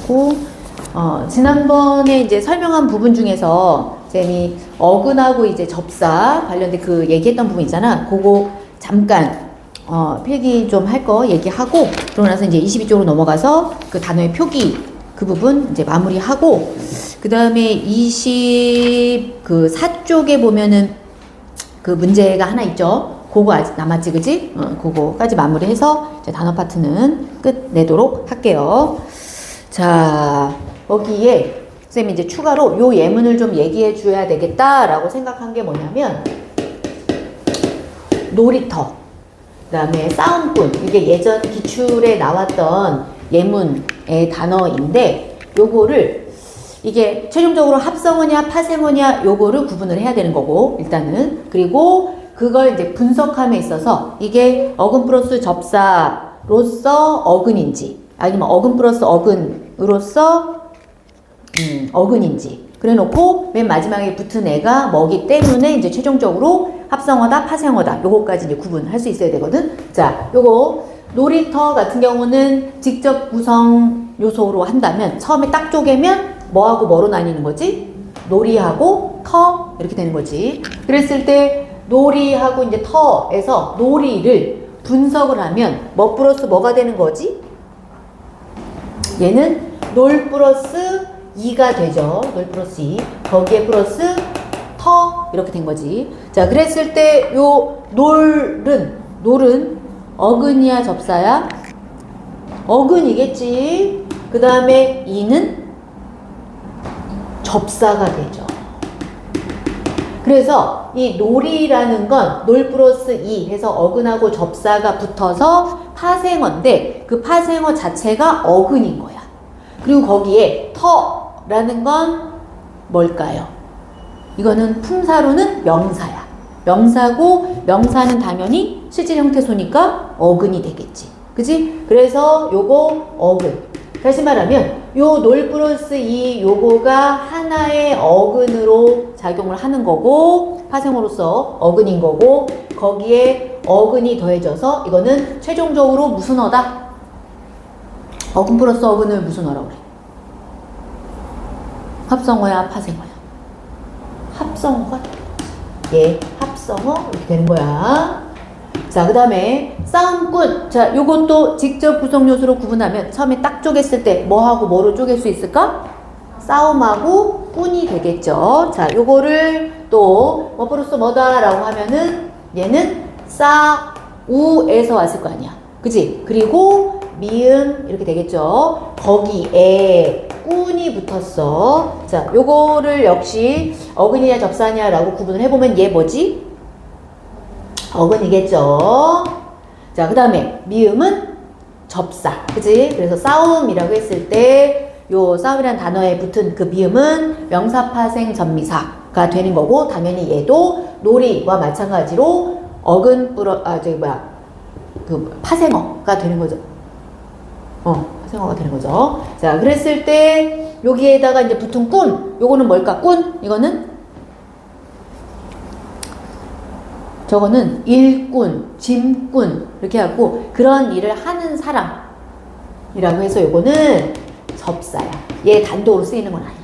하고, 지난번에 이제 설명한 부분 중에서 쌤이 어근하고 이제 접사 관련된 그 얘기했던 부분 있잖아. 그거 잠깐 필기 좀 할 거 얘기하고, 그러고 나서 이제 22쪽으로 넘어가서 그 단어의 표기 그 부분 이제 마무리하고, 그 다음에 24쪽에 보면은 그 문제가 하나 있죠. 그거 아직 남았지, 그지? 그거까지 마무리해서 이제 단어 파트는 끝내도록 할게요. 자, 거기에 쌤이 이제 추가로 요 예문을 좀 얘기해 줘야 되겠다라고 생각한 게 뭐냐면, 놀이터, 그 다음에 싸움꾼, 이게 예전 기출에 나왔던 예문의 단어인데, 요거를 이게 최종적으로 합성어냐 파생어냐 요거를 구분을 해야 되는 거고, 일단은. 그리고 그걸 이제 분석함에 있어서 이게 어근 플러스 접사로서 어근인지, 아니면 어근 플러스 어근으로서 어근인지 그래 놓고 맨 마지막에 붙은 애가 뭐기 때문에 이제 최종적으로 합성어다 파생어다 요거까지 이제 구분할 수 있어야 되거든. 자, 요거 놀이터 같은 경우는 직접 구성 요소로 한다면 처음에 딱 쪼개면 뭐하고 뭐로 나뉘는 거지? 놀이하고 터 이렇게 되는 거지. 그랬을 때 놀이하고 이제 터에서 놀이를 분석을 하면 뭐 플러스 뭐가 되는 거지? 얘는 놀 플러스 2가 되죠. 놀 플러스 2. 거기에 플러스 터 이렇게 된 거지. 자, 그랬을 때 요 놀은 어근이야 접사야? 어근이겠지. 그 다음에 2는 접사가 되죠. 그래서 이 놀이라는 건 놀 플러스 2 해서 어근하고 접사가 붙어서 파생어인데 그 파생어 자체가 어근인 거야. 그리고 거기에 터라는 건 뭘까요? 이거는 품사로는 명사야. 명사고 명사는 당연히 실질 형태소니까 어근이 되겠지. 그지? 그래서 요거 어근. 다시 말하면 요 놀 플러스 2 요거가 하나의 어근으로 작용을 하는 거고 파생어로서 어근인 거고 거기에 어근이 더해져서 이거는 최종적으로 무슨 어다? 어근 플러스 어근을 무슨 어라고 그래? 합성어야 파생어야? 합성어가 예, 합성어 이렇게 되는 거야. 자, 그 다음에 싸움꾼. 자, 요것도 직접 구성 요소로 구분하면 처음에 딱 쪼갰을 때 뭐하고 뭐로 쪼갤 수 있을까? 싸움하고 꾼이 되겠죠. 자, 요거를 또 뭐 플러스 뭐다 라고 하면은 얘는 싸우에서 왔을 거 아니야. 그치? 그리고 미음 이렇게 되겠죠. 거기에 꾼이 붙었어. 자, 요거를 역시 어근이냐 접사냐 라고 구분을 해보면 얘 뭐지? 어근이겠죠. 자, 그 다음에 미음은 접사. 그치? 그래서 싸움이라고 했을 때 요 싸움이라는 단어에 붙은 그 미음은 명사파생 전미사가 되는 거고 당연히 얘도 놀이와 마찬가지로 어근 그 파생어가 되는 거죠. 파생어가 되는 거죠. 자, 그랬을 때 여기에다가 이제 붙은 꾼. 요거는 뭘까? 꾼? 이거는 저거는 일꾼, 짐꾼 이렇게 하고 그런 일을 하는 사람이라고 해서 요거는 접사야. 얘 단독으로 쓰이는 건 아니고.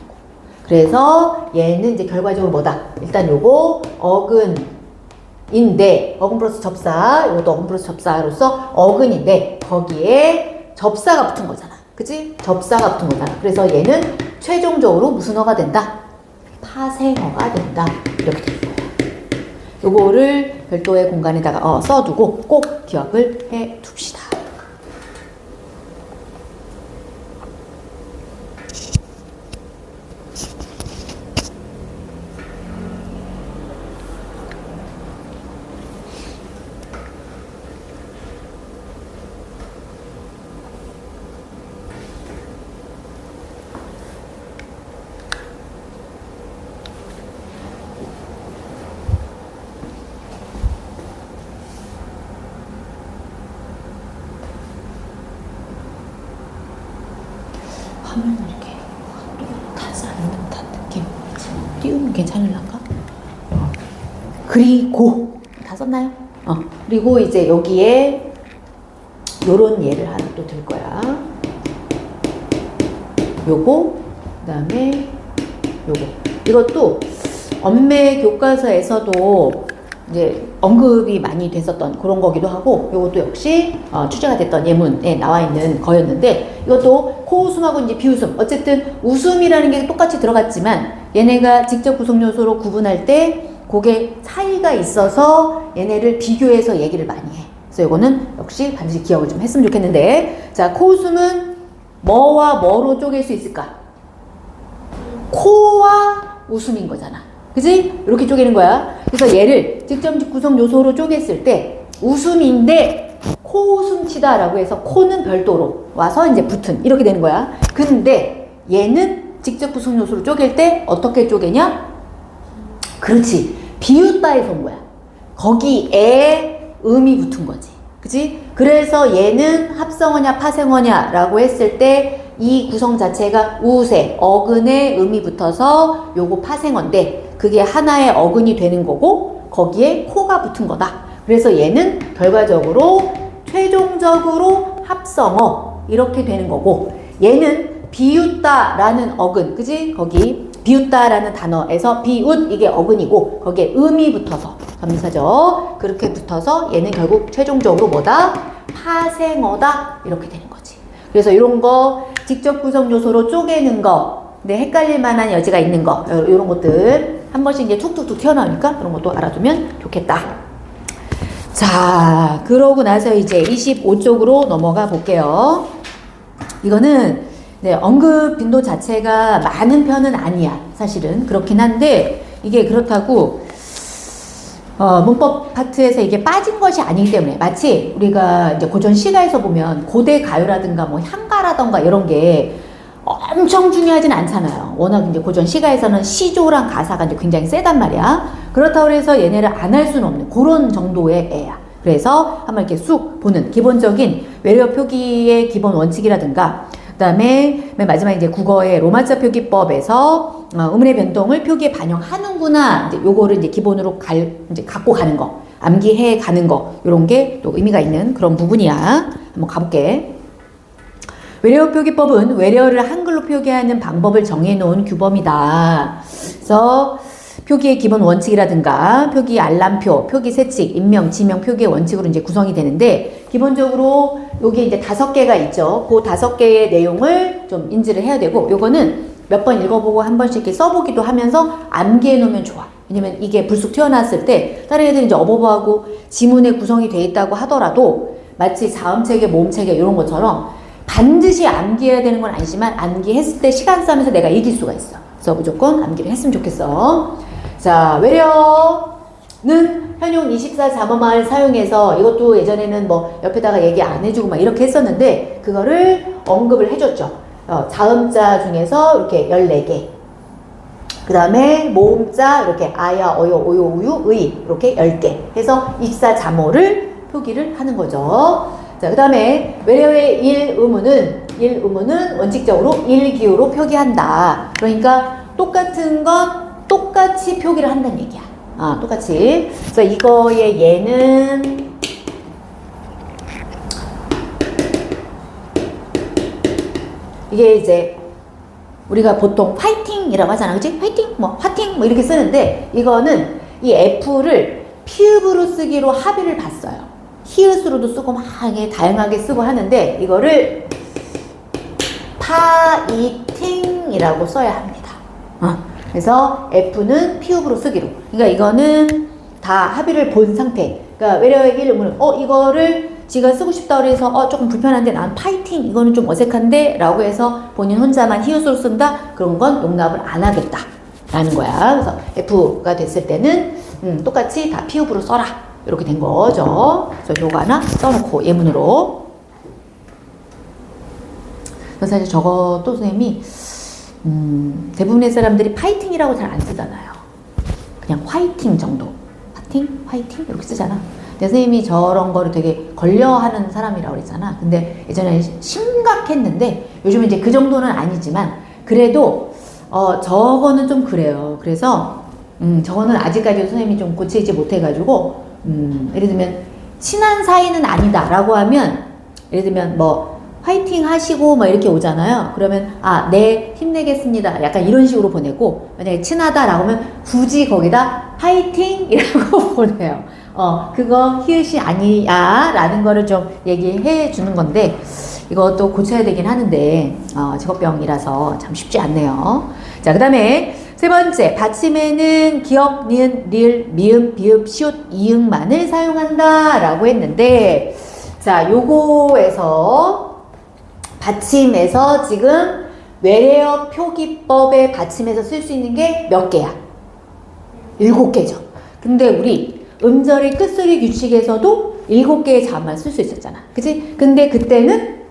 그래서 얘는 이제 결과적으로 뭐다? 일단 요거 어근인데 어근 플러스 접사, 요것도 어근 플러스 접사로서 어근인데 거기에 접사가 붙은 거잖아. 그치? 접사가 붙은 거잖아. 그래서 얘는 최종적으로 무슨 어가 된다? 파생어가 된다. 이렇게 되는 거야. 요거를 별도의 공간에다가 써두고 꼭 기억을 해 둡시다. 화면을 이렇게 타지 않는 듯한 느낌. 띄우면 괜찮을란가? 그리고 다 썼나요? 그리고 이제 여기에 요런 예를 하나 또 들 거야. 요거, 그 다음에 요거. 이것도 엄매 교과서에서도 이제 언급이 많이 됐었던 그런 거기도 하고, 요것도 역시 출제가 됐던 예문에 나와 있는 거였는데, 이것도 코웃음하고 이제 비웃음, 어쨌든 웃음이라는 게 똑같이 들어갔지만 얘네가 직접 구성 요소로 구분할 때 그게 차이가 있어서 얘네를 비교해서 얘기를 많이 해. 그래서 이거는 역시 반드시 기억을 좀 했으면 좋겠는데, 자, 코웃음은 뭐와 뭐로 쪼갤 수 있을까? 코와 웃음인 거잖아. 그지? 이렇게 쪼개는 거야. 그래서 얘를 직접 구성 요소로 쪼갰을 때 웃음인데 코웃음치다 라고 해서 코는 별도로 와서 이제 붙은 이렇게 되는 거야. 근데 얘는 직접 구성 요소로 쪼갤 때 어떻게 쪼개냐? 그렇지. 비웃다에서 온 거야. 거기에 음이 붙은 거지. 그치? 그래서 얘는 합성어냐 파생어냐 라고 했을 때 이 구성 자체가 우세, 어근에 음이 붙어서 요거 파생어인데 그게 하나의 어근이 되는 거고 거기에 코가 붙은 거다. 그래서 얘는 결과적으로 최종적으로 합성어 이렇게 되는 거고, 얘는 비웃다라는 어근, 그지? 거기 비웃다라는 단어에서 비웃 이게 어근이고 거기에 음이 붙어서 전미사죠. 그렇게 붙어서 얘는 결국 최종적으로 뭐다? 파생어다 이렇게 되는 거지. 그래서 이런 거 직접 구성 요소로 쪼개는 거, 근데 헷갈릴 만한 여지가 있는 거, 이런 것들 한 번씩 이제 툭툭툭 튀어나오니까 그런 것도 알아두면 좋겠다. 자, 그러고 나서 이제 25쪽으로 넘어가 볼게요. 이거는 네, 언급 빈도 자체가 많은 편은 아니야. 사실은 그렇긴 한데 이게 그렇다고 문법 파트에서 이게 빠진 것이 아니기 때문에, 마치 우리가 이제 고전 시가에서 보면 고대 가요라든가 뭐 향가라든가 이런 게 엄청 중요하진 않잖아요. 워낙 이제 고전 시가에서는 시조랑 가사가 이제 굉장히 세단 말이야. 그렇다고 해서 얘네를 안 할 수는 없는 그런 정도의 애야. 그래서 한번 이렇게 쑥 보는 기본적인 외래어 표기의 기본 원칙이라든가, 그 다음에 맨 마지막 이제 국어의 로마자 표기법에서 음운의 변동을 표기에 반영하는구나. 이제 요거를 이제 기본으로 이제 갖고 가는 거, 암기해 가는 거, 요런 게 또 의미가 있는 그런 부분이야. 한번 가볼게. 외래어 표기법은 외래어를 한글로 표기하는 방법을 정해놓은 규범이다. 그래서 표기의 기본 원칙이라든가 표기 알람표, 표기 세칙, 인명, 지명, 표기의 원칙으로 이제 구성이 되는데, 기본적으로 여기 이제 5개가 있죠. 그 5개의 내용을 좀 인지를 해야 되고, 요거는 몇 번 읽어보고 한 번씩 이렇게 써보기도 하면서 암기해 놓으면 좋아. 왜냐면 이게 불쑥 튀어나왔을 때 다른 애들이 이제 어버버하고 지문에 구성이 돼 있다고 하더라도 마치 자음체계, 모음체계 이런 것처럼 반드시 암기해야 되는 건 아니지만 암기했을 때 시간 싸면서 내가 이길 수가 있어. 그래서 무조건 암기를 했으면 좋겠어. 자, 외래어는 현용 24자모말 사용해서, 이것도 예전에는 뭐 옆에다가 얘기 안 해주고 막 이렇게 했었는데 그거를 언급을 해줬죠. 자음자 중에서 이렇게 14개, 그 다음에 모음자 이렇게 아야, 어요, 오요, 우유, 의 이렇게 10개 해서 24자모를 표기를 하는 거죠. 자, 그 다음에 외래어의 일음은 원칙적으로 일기호로 표기한다. 그러니까 똑같은 건 똑같이 표기를 한다는 얘기야. 똑같이. 그래서 이거의 얘는 이게 이제 우리가 보통 화이팅이라고 하잖아. 그치? 화이팅, 뭐 화팅 뭐 이렇게 쓰는데, 이거는 이 F를 피읍으로 쓰기로 합의를 봤어요. 히읗으로도 쓰고 막 다양하게 쓰고 하는데 이거를 파이팅이라고 써야 합니다. 그래서 F는 피읍으로 쓰기로. 그러니까 이거는 다 합의를 본 상태. 그러니까 외래어의 이름은 이거를 지가 쓰고 싶다 그래서 조금 불편한데 난 파이팅 이거는 좀 어색한데 라고 해서 본인 혼자만 히읗으로 쓴다? 그런 건 용납을 안 하겠다 라는 거야. 그래서 F가 됐을 때는 똑같이 다 피읍으로 써라 이렇게 된 거죠. 그래서 요거 하나 써놓고 예문으로. 그래서 사실 저것도 선생님이 대부분의 사람들이 파이팅이라고 잘 안 쓰잖아요. 그냥 화이팅 정도. 파팅? 화이팅? 이렇게 쓰잖아. 근데 선생님이 저런 거를 되게 걸려하는 사람이라고 그랬잖아. 근데 예전에 심각했는데 요즘은 이제 그 정도는 아니지만 그래도 저거는 좀 그래요. 그래서 저거는 아직까지 선생님이 좀 고치지 못해가지고 예를 들면 친한 사이는 아니다 라고 하면, 예를 들면 뭐 화이팅 하시고 막 이렇게 오잖아요. 그러면 아, 네, 힘내겠습니다. 약간 이런 식으로 보내고, 만약에 친하다라고 하면 굳이 거기다 화이팅이라고 보내요. 그거 히읗이 아니야 라는 거를 좀 얘기해 주는 건데, 이것도 고쳐야 되긴 하는데 직업병이라서 참 쉽지 않네요. 자, 그 다음에 세 번째, 받침에는 기역, 니은, 리을, 미음, 비읍, 시옷, 이응만을 사용한다 라고 했는데, 자, 요거에서 받침에서 지금 외래어 표기법의 받침에서 쓸 수 있는 게 몇 개야? 7개죠. 근데 우리 음절의 끝소리 규칙에서도 7개의 자음만 쓸 수 있었잖아. 그치? 근데 그때는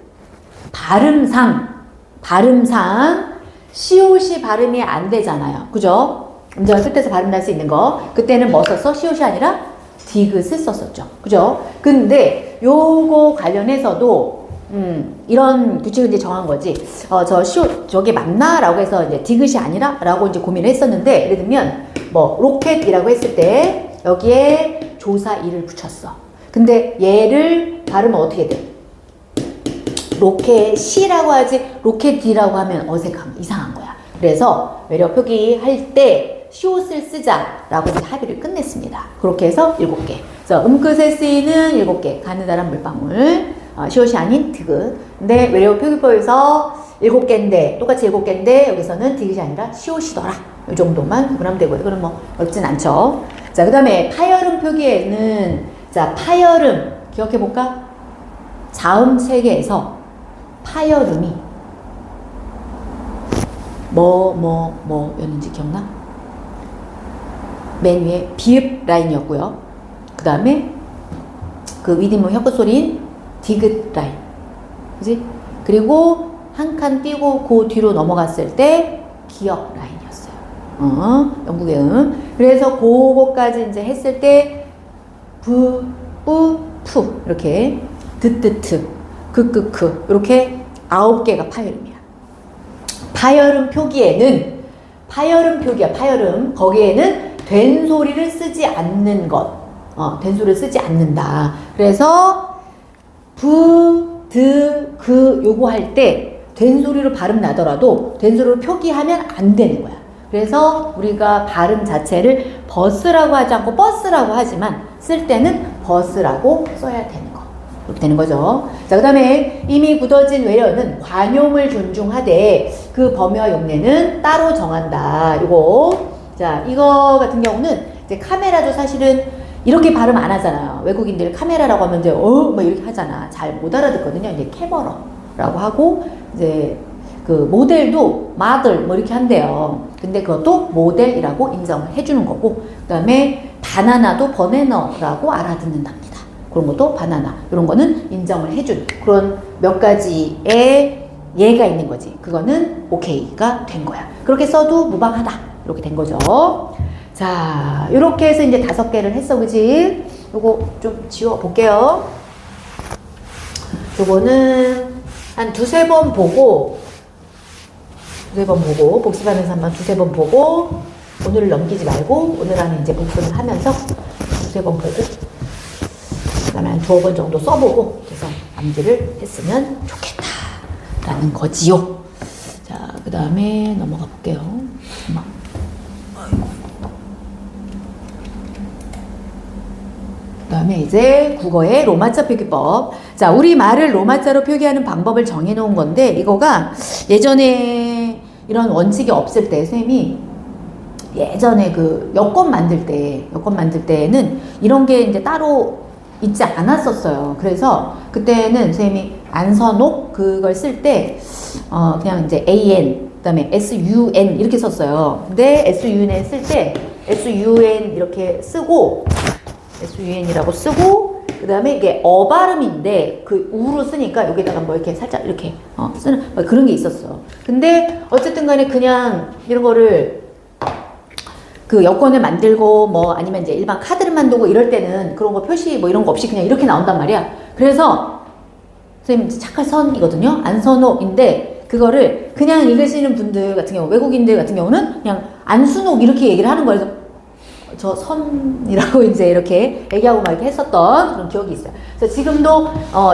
발음상 시옷이 발음이 안 되잖아요. 그죠? 음절 끝에서 발음 날 수 있는 거. 그때는 뭐 썼어? 시옷이 아니라 디귿을 썼었죠. 그죠? 근데 요거 관련해서도 이런 규칙을 이제 정한 거지. 저 시옷 저게 맞나? 라고 해서 이제 디귿이 아니라? 라고 이제 고민을 했었는데, 예를 들면 뭐 로켓이라고 했을 때 여기에 조사 이를 붙였어. 근데 얘를 발음은 어떻게 돼? 로켓이라고 하지 로켓이라고 하면 이상한 거야. 그래서 외래어 표기할 때 시옷을 쓰자라고 이제 합의를 끝냈습니다. 그렇게 해서 7개. 그래서 음끝에 쓰이는 7개. 가느다란 물방울. 시옷이 아닌 디귿. 근데 외래어 표기법에서 7개인데, 똑같이 7개인데, 여기서는 디귿이 아니라 시옷이더라. 이 정도만 구분하면 되고요. 이거는 뭐 어렵진 않죠. 자, 그 다음에 파열음 표기에는, 자, 파열음 기억해볼까? 자음 3개에서 파열음이 였는지 기억나? 맨 위에 비읍 라인이었고요. 그 다음에 그 윗뒷문 혀끝 소리인 디귿 라인. 그지? 그리고 한 칸 띄고 그 뒤로 넘어갔을 때 기역 라인이었어요. 영국의 그래서 그거까지 이제 했을 때 부, 뿌, 푸 이렇게 드뜨트 크크크 이렇게 9개가 파열음이야. 파열음 표기에는 파열음 거기에는 된 소리를 쓰지 않는 것. 된 소리를 쓰지 않는다. 그래서 부, 드, 그 요거 할 때 된 소리로 발음 나더라도 된 소리로 표기하면 안 되는 거야. 그래서 우리가 발음 자체를 버스라고 하지 않고 버스라고 하지만 쓸 때는 버스라고 써야 되는 거. 그렇게 되는 거죠. 자, 그 다음에 이미 굳어진 외래어는 관용을 존중하되 그 범위와 용례는 따로 정한다. 자, 이거 같은 경우는 이제 카메라도 사실은 이렇게 발음 안 하잖아요. 외국인들 카메라라고 하면 이제 뭐 이렇게 하잖아. 잘 못 알아듣거든요. 이제 캐머러라고 하고, 이제 그 모델도 마들 뭐 이렇게 한대요. 근데 그것도 모델이라고 인정을 해주는 거고, 그 다음에 바나나도 버네너라고 알아듣는답니다. 그런 것도 바나나 이런 거는 인정을 해준 그런 몇 가지의 예가 있는 거지. 그거는 오케이가 된 거야. 그렇게 써도 무방하다 이렇게 된 거죠. 자, 이렇게 해서 이제 5개를 했어, 그지? 요거 좀 지워 볼게요. 요거는 한 2-3번 보고 복습하면서 한번 2-3번 보고, 오늘을 넘기지 말고 오늘 안에 이제 복습을 하면서 2-3번 보고, 그다음에 한 2번 정도 써보고 그래서 암기를 했으면 좋겠다라는 거지요. 자, 그 다음에 넘어가 볼게요. 그 다음에 이제 국어의 로마자 표기법. 자, 우리 말을 로마자로 표기하는 방법을 정해놓은 건데, 이거가 예전에 이런 원칙이 없을 때 선생님이 예전에 그 여권 만들 때는 이런 게 이제 따로 있지 않았었어요. 그래서 그때는 선생님이 안선옥 그걸 쓸 때 그냥 이제 AN 그다음에 SUN 이렇게 썼어요. 근데 SUN 쓸 때 SUN 이렇게 쓰고 SUN이라고 쓰고, 그다음에 이게 발음인데 그 우로 쓰니까 여기다가 뭐 이렇게 살짝 이렇게 쓰는 뭐 그런 게 있었어. 근데 어쨌든 간에 그냥 이런 거를 그 여권을 만들고 뭐 아니면 이제 일반 카드를 만들고 이럴 때는 그런 거 표시 뭐 이런 거 없이 그냥 이렇게 나온단 말이야. 그래서 선생님 착할 선이거든요. 안선옥인데 그거를 그냥 읽으시는 분들 같은 경우, 외국인들 같은 경우는 그냥 안순옥 이렇게 얘기를 하는 거예요. 그래서 저 선이라고 이제 이렇게 얘기하고 막 이렇게 했었던 그런 기억이 있어요. 그래서 지금도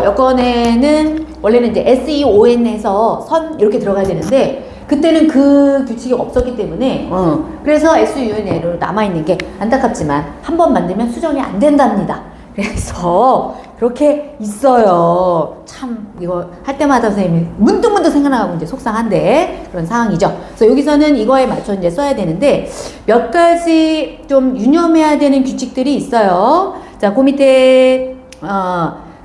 여권에는 원래는 이제 SEON 해서 선 이렇게 들어가야 되는데 그때는 그 규칙이 없었기 때문에 그래서 SUN으로 남아있는 게 안타깝지만 한 번 만들면 수정이 안 된답니다. 그래서 그렇게 있어요. 참 이거 할 때마다 선생님이 문득문득 생각나고 이제 속상한데 그런 상황이죠. 그래서 여기서는 이거에 맞춰 이제 써야 되는데 몇 가지 좀 유념해야 되는 규칙들이 있어요. 자, 그 밑에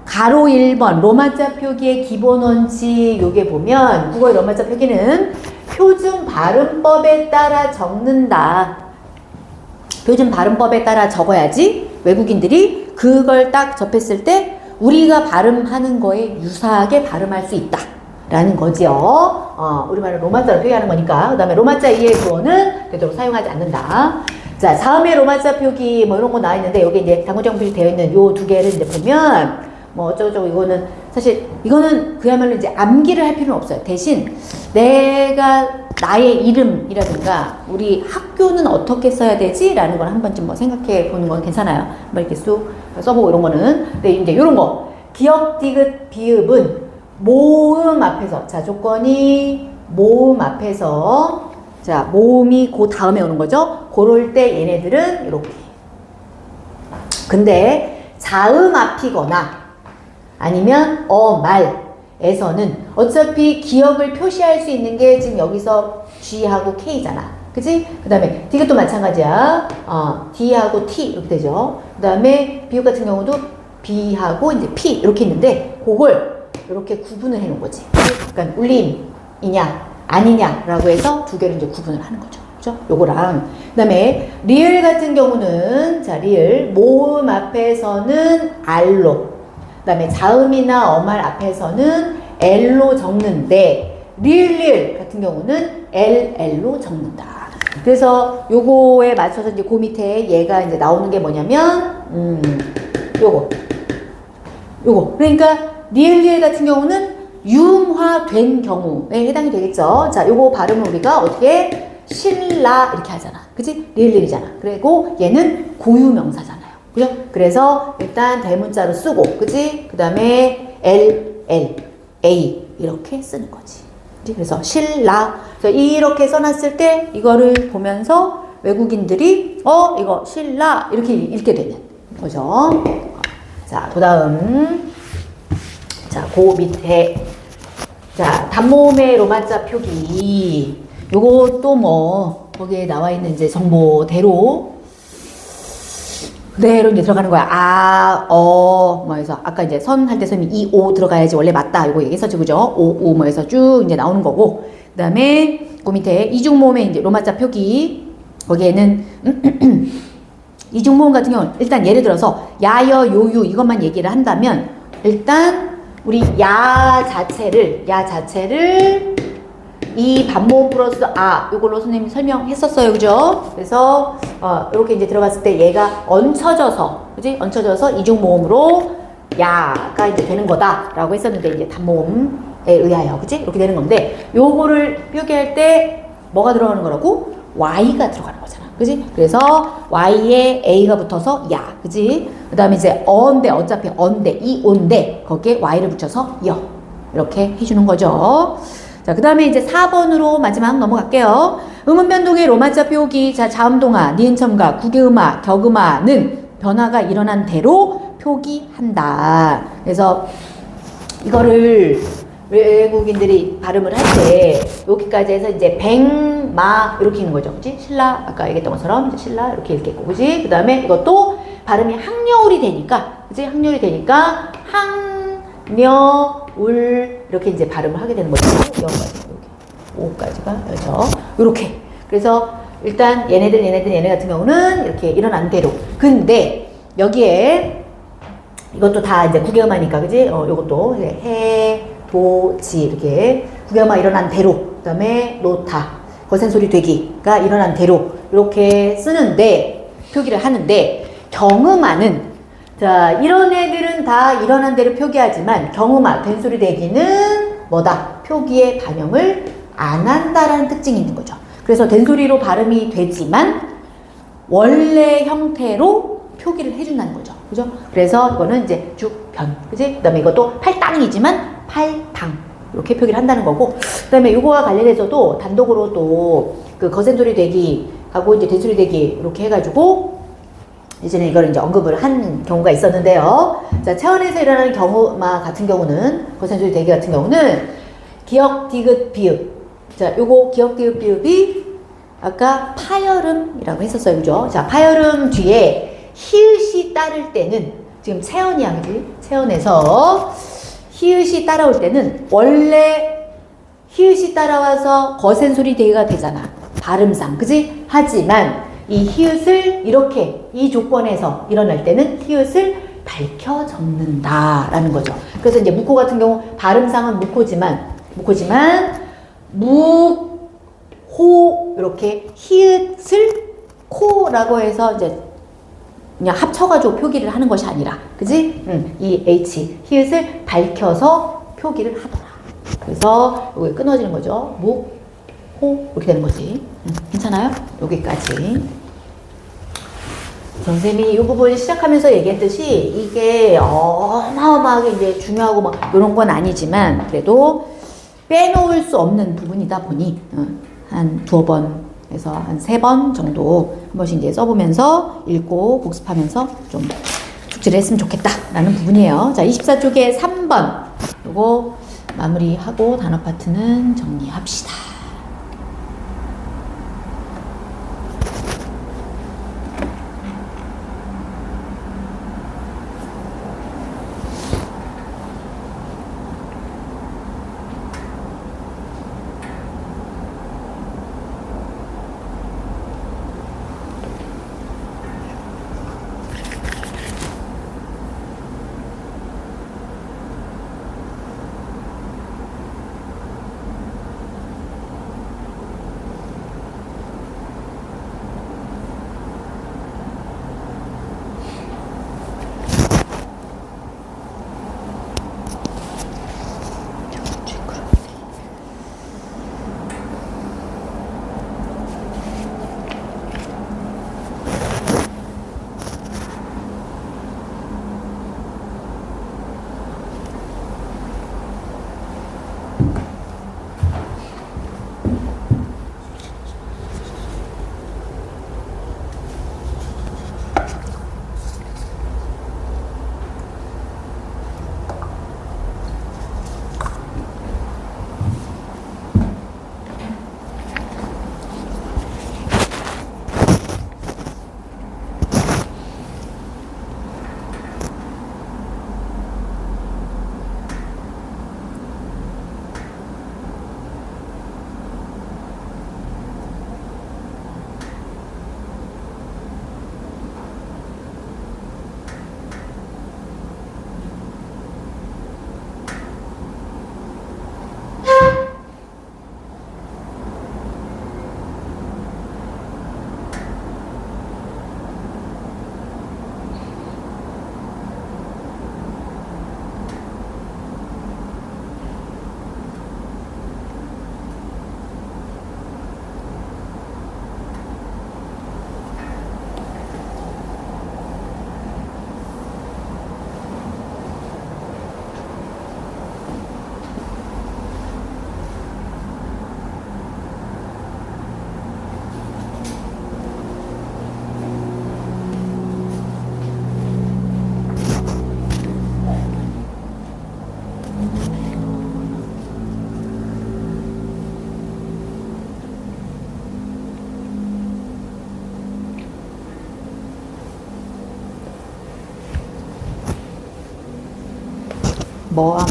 가로 1번 로마자 표기의 기본 원칙 요게 보면 국어의 로마자 표기는 표준 발음법에 따라 적는다. 표준 발음법에 따라 적어야지 외국인들이 그걸 딱 접했을 때 우리가 발음하는 거에 유사하게 발음할 수 있다 라는 거지요. 우리말은 로마자로 표기하는 거니까. 그 다음에 로마자 이의 구어는 되도록 사용하지 않는다. 자, 다음에 로마자 표기 뭐 이런 거 나와 있는데 여기 이제 단구장 표시 되어 있는 요 두 개를 이제 보면 뭐 어쩌고저쩌고 이거는 사실 이거는 그야말로 이제 암기를 할 필요는 없어요. 대신 내가 나의 이름이라든가 우리 학교는 어떻게 써야 되지? 라는 걸 한 번쯤 뭐 생각해 보는 건 괜찮아요. 뭐 이렇게 쑥 써보고 이런 거는. 근데 이제 이런 거. 기역, 디귿, 비읍은 모음 앞에서. 자, 조건이 모음 앞에서. 자, 모음이 그 다음에 오는 거죠. 그럴 때 얘네들은 이렇게. 근데 자음 앞이거나 아니면 말에서는 어차피 기억을 표시할 수 있는 게 지금 여기서 G하고 K잖아. 그치? 그 다음에 디귿도 마찬가지야. D하고 T 이렇게 되죠. 그 다음에 비읍 같은 경우도 B하고 이제 P 이렇게 있는데 그걸 이렇게 구분을 해 놓은 거지. 그러니까 울림이냐 아니냐라고 해서 두 개를 이제 구분을 하는 거죠. 그죠? 요거랑. 그 다음에 리을 같은 경우는 자, 리을 모음 앞에서는 R로 그 다음에 자음이나 어말 앞에서는 L로 적는데 리을 같은 경우는 LL로 적는다. 그래서 요거에 맞춰서 이제 그 밑에 얘가 이제 나오는 게 뭐냐면 요거 그러니까 리을 같은 경우는 융화된 경우에 해당이 되겠죠. 자, 요거 발음을 우리가 어떻게 신라 이렇게 하잖아. 그치? 리을이잖아. 그리고 얘는 고유명사잖아요. 그죠? 그래서 일단 대문자로 쓰고, 그치? 그 다음에 L, A 이렇게 쓰는 거지. 그치? 그래서 신라. 그래서 이렇게 써놨을 때 이거를 보면서 외국인들이 이거 신라 이렇게 읽게 되는 거죠. 자, 그 다음 자, 그 밑에 자, 단모음의 로마자 표기 요것도 뭐 거기에 나와 있는 이제 정보대로 그대로 이제 들어가는 거야. 뭐 해서 아까 이제 선 할 때 선이 이, 오 들어가야지 원래 맞다. 이거 얘기했었죠. 그죠? 오, 뭐 해서 쭉 이제 나오는 거고. 그 다음에 그 밑에 이중모음의 이제 로마자 표기. 거기에는 이중모음 같은 경우는 일단 예를 들어서 야여, 요유 이것만 얘기를 한다면 일단 우리 야 자체를 이 반모음 플러스 요걸로 선생님이 설명했었어요. 그죠? 그래서 이렇게 이제 들어갔을 때 얘가 얹혀져서 그지? 얹혀져서 이중모음으로 야가 이제 되는 거다라고 했었는데 이제 단모음에 의하여 그지? 이렇게 되는 건데 요거를 표기할 때 뭐가 들어가는 거라고? Y가 들어가는 거잖아. 그지? 그래서 Y에 A가 붙어서 야. 그지? 그 다음에 이제 어인데 어차피 이 온데 거기에 Y를 붙여서 여. 이렇게 해주는 거죠. 자, 그 다음에 이제 4번으로 마지막 넘어갈게요. 음운 변동의 로마자 표기. 자, 자음동화, 니은첨가, 국외음화, 격음화는 변화가 일어난 대로 표기한다. 그래서 이거를 외국인들이 발음을 할 때 여기까지 해서 이제 뱅마 이렇게 있는 거죠. 그치? 신라 아까 얘기했던 것처럼 이제 신라 이렇게 읽겠고 그치? 그 다음에 이것도 발음이 학려울이 되니까 그치? 학려울이 되니까 학려울 이렇게 이제 발음을 하게 되는 거죠. 여기까지 오까지가 그렇죠. 요렇게. 그래서 일단 얘네 같은 경우는 이렇게 일어난 대로. 근데 여기에 이것도 다 이제 국외음화니까 그지? 요것도 해 도, 지 이렇게 국외음화 일어난 대로 그 다음에 노타 거센소리 되기가 일어난 대로 이렇게 쓰는데 표기를 하는데 경음화는 자 이런 애들은 다 일어난 대로 표기하지만 경음화 된소리 되기는 뭐다? 표기에 반영을 안 한다라는 특징이 있는 거죠. 그래서 된소리로 발음이 되지만 원래 형태로 표기를 해준다는 거죠. 그죠? 그래서 이거는 이제 주변. 그지? 그 다음에 이것도 팔당이지만 팔당. 이렇게 표기를 한다는 거고. 그 다음에 이거와 관련해서도 단독으로 또 그 거센소리 대기 하고 이제 대소리 대기 이렇게 해가지고 이제는 이걸 이제 언급을 한 경우가 있었는데요. 자, 체온에서 일어나는 경우마 같은 경우는, 거센소리 대기 같은 경우는 기역, 디귿, 비읍. 자, 요거 기역, 디귿, 비읍이 아까 파열음이라고 했었어요. 그죠? 자, 파열음 뒤에 히읗이 따를 때는 지금 체온이야, 그지? 체온에서 히읗이 따라올 때는 원래 히읗이 따라와서 거센소리 대기가 되잖아. 발음상. 그지? 하지만 이 히읗을 이렇게 이 조건에서 일어날 때는 히읗을 밝혀 적는다라는 거죠. 그래서 이제 묵호 같은 경우 발음상은 묵호지만 묵호 이렇게 히읗을 코라고 해서 이제 그냥 합쳐가지고 표기를 하는 것이 아니라, 그지? 이 H 히읗을 밝혀서 표기를 하더라. 그래서 여기 끊어지는 거죠. 묵, 호 이렇게 되는 거지. 괜찮아요? 여기까지. 선생님이 이 부분 시작하면서 얘기했듯이 이게 어마어마하게 이제 중요하고 막 이런 건 아니지만 그래도 빼놓을 수 없는 부분이다 보니 한 2번에서 한 3번 정도 한 번씩 이제 써보면서 읽고 복습하면서 좀 숙지를 했으면 좋겠다라는 부분이에요. 자, 24쪽에 3번 요거 마무리하고 단어 파트는 정리합시다.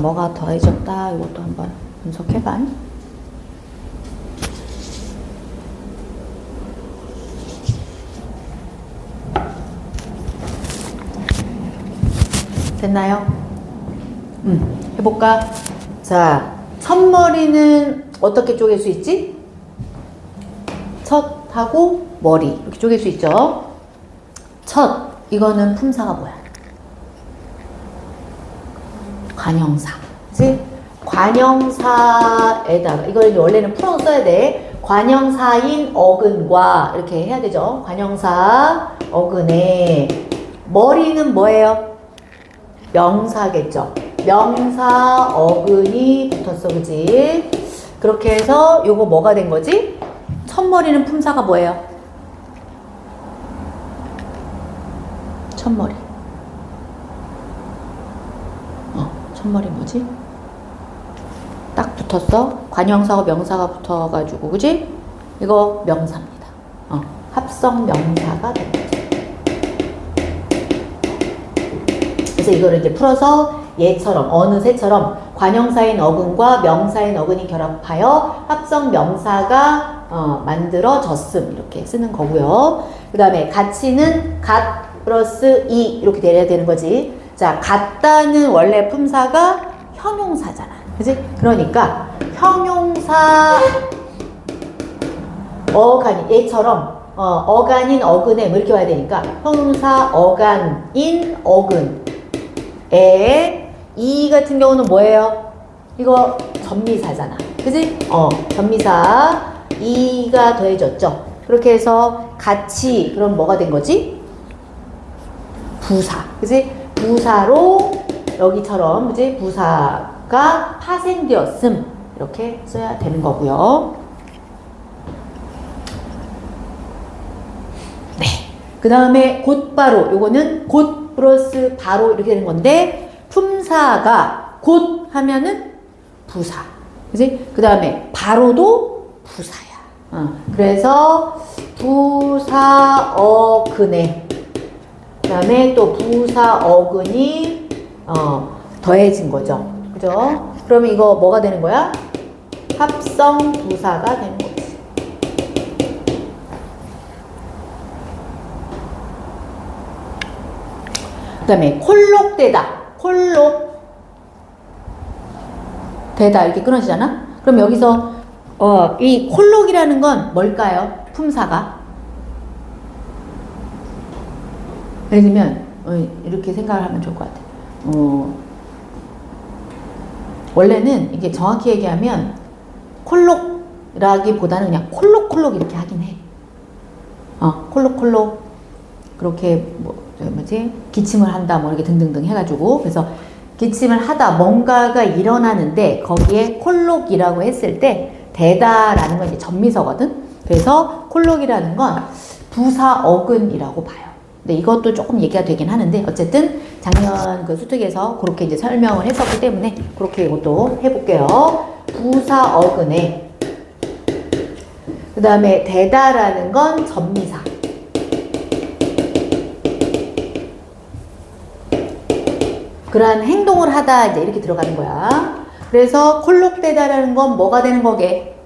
뭐가 더해졌다. 이것도 한번 분석해봐. 됐나요? 해볼까? 자, 첫머리는 어떻게 쪼갤 수 있지? 첫하고 머리 이렇게 쪼갤 수 있죠. 첫, 이거는 품사가 뭐야? 관형사, 그치? 관형사에다가 이걸 원래는 풀어서 써야 돼. 관형사인 어근과 이렇게 해야 되죠. 관형사 어근에 머리는 뭐예요? 명사겠죠. 명사 어근이 붙었어, 그지? 그렇게 해서 요거 뭐가 된 거지? 첫머리는 품사가 뭐예요? 첫머리. 첫머리 뭐지? 딱 붙었어. 관형사와 명사가 붙어가지고, 그지? 이거 명사입니다. 합성 명사가 된 거지. 그래서 이거를 이제 풀어서 얘처럼, 어느 새처럼 관형사인 어근과 명사인 어근이 결합하여 합성 명사가 만들어졌음. 이렇게 쓰는 거고요. 그 다음에 가치는 갓 플러스 이 이렇게 돼야 되는 거지. 자, 같다는 원래 품사가 형용사잖아. 그지? 그러니까 형용사 어간이 얘처럼 어간인 어근에 뭐 이렇게 와야 되니까 형용사 어간인 어근에 이 같은 경우는 뭐예요? 이거 전미사잖아. 그지? 전미사 이가 더해졌죠. 그렇게 해서 같이 그럼 뭐가 된 거지? 부사. 그지? 부사로 여기처럼 그지? 부사가 파생되었음. 이렇게 써야 되는 거고요. 네. 그 다음에 곧바로 요거는 곧 플러스 바로 이렇게 되는 건데 품사가 곧 하면은 부사. 그지? 그 다음에 바로도 부사야. 그래서 부사 어근에 그 다음에 또 부사 어근이 더해진 거죠. 그죠? 그러면 이거 뭐가 되는 거야? 합성 부사가 되는 거지. 그 다음에 콜록되다. 콜록되다 이렇게 끊어지잖아? 그럼 여기서 이 콜록이라는 건 뭘까요? 품사가. 예를 들면 이렇게 생각을 하면 좋을 것 같아. 원래는 이게 정확히 얘기하면 콜록이라기보다는 그냥 콜록콜록 이렇게 하긴 해. 콜록콜록 그렇게 뭐지 기침을 한다 뭐 이렇게 등등등 해가지고 그래서 기침을 하다 뭔가가 일어나는데 거기에 콜록이라고 했을 때 되다라는 건 이제 전미서거든. 그래서 콜록이라는 건 부사 어근이라고 봐요. 근데 이것도 조금 얘기가 되긴 하는데 어쨌든 작년 그 수특에서 그렇게 이제 설명을 했었기 때문에 그렇게 이것도 해볼게요. 부사 어근에 그 다음에 되다라는 건 전미사. 그러한 행동을 하다 이제 이렇게 들어가는 거야. 그래서 콜록되다라는 건 뭐가 되는 거게?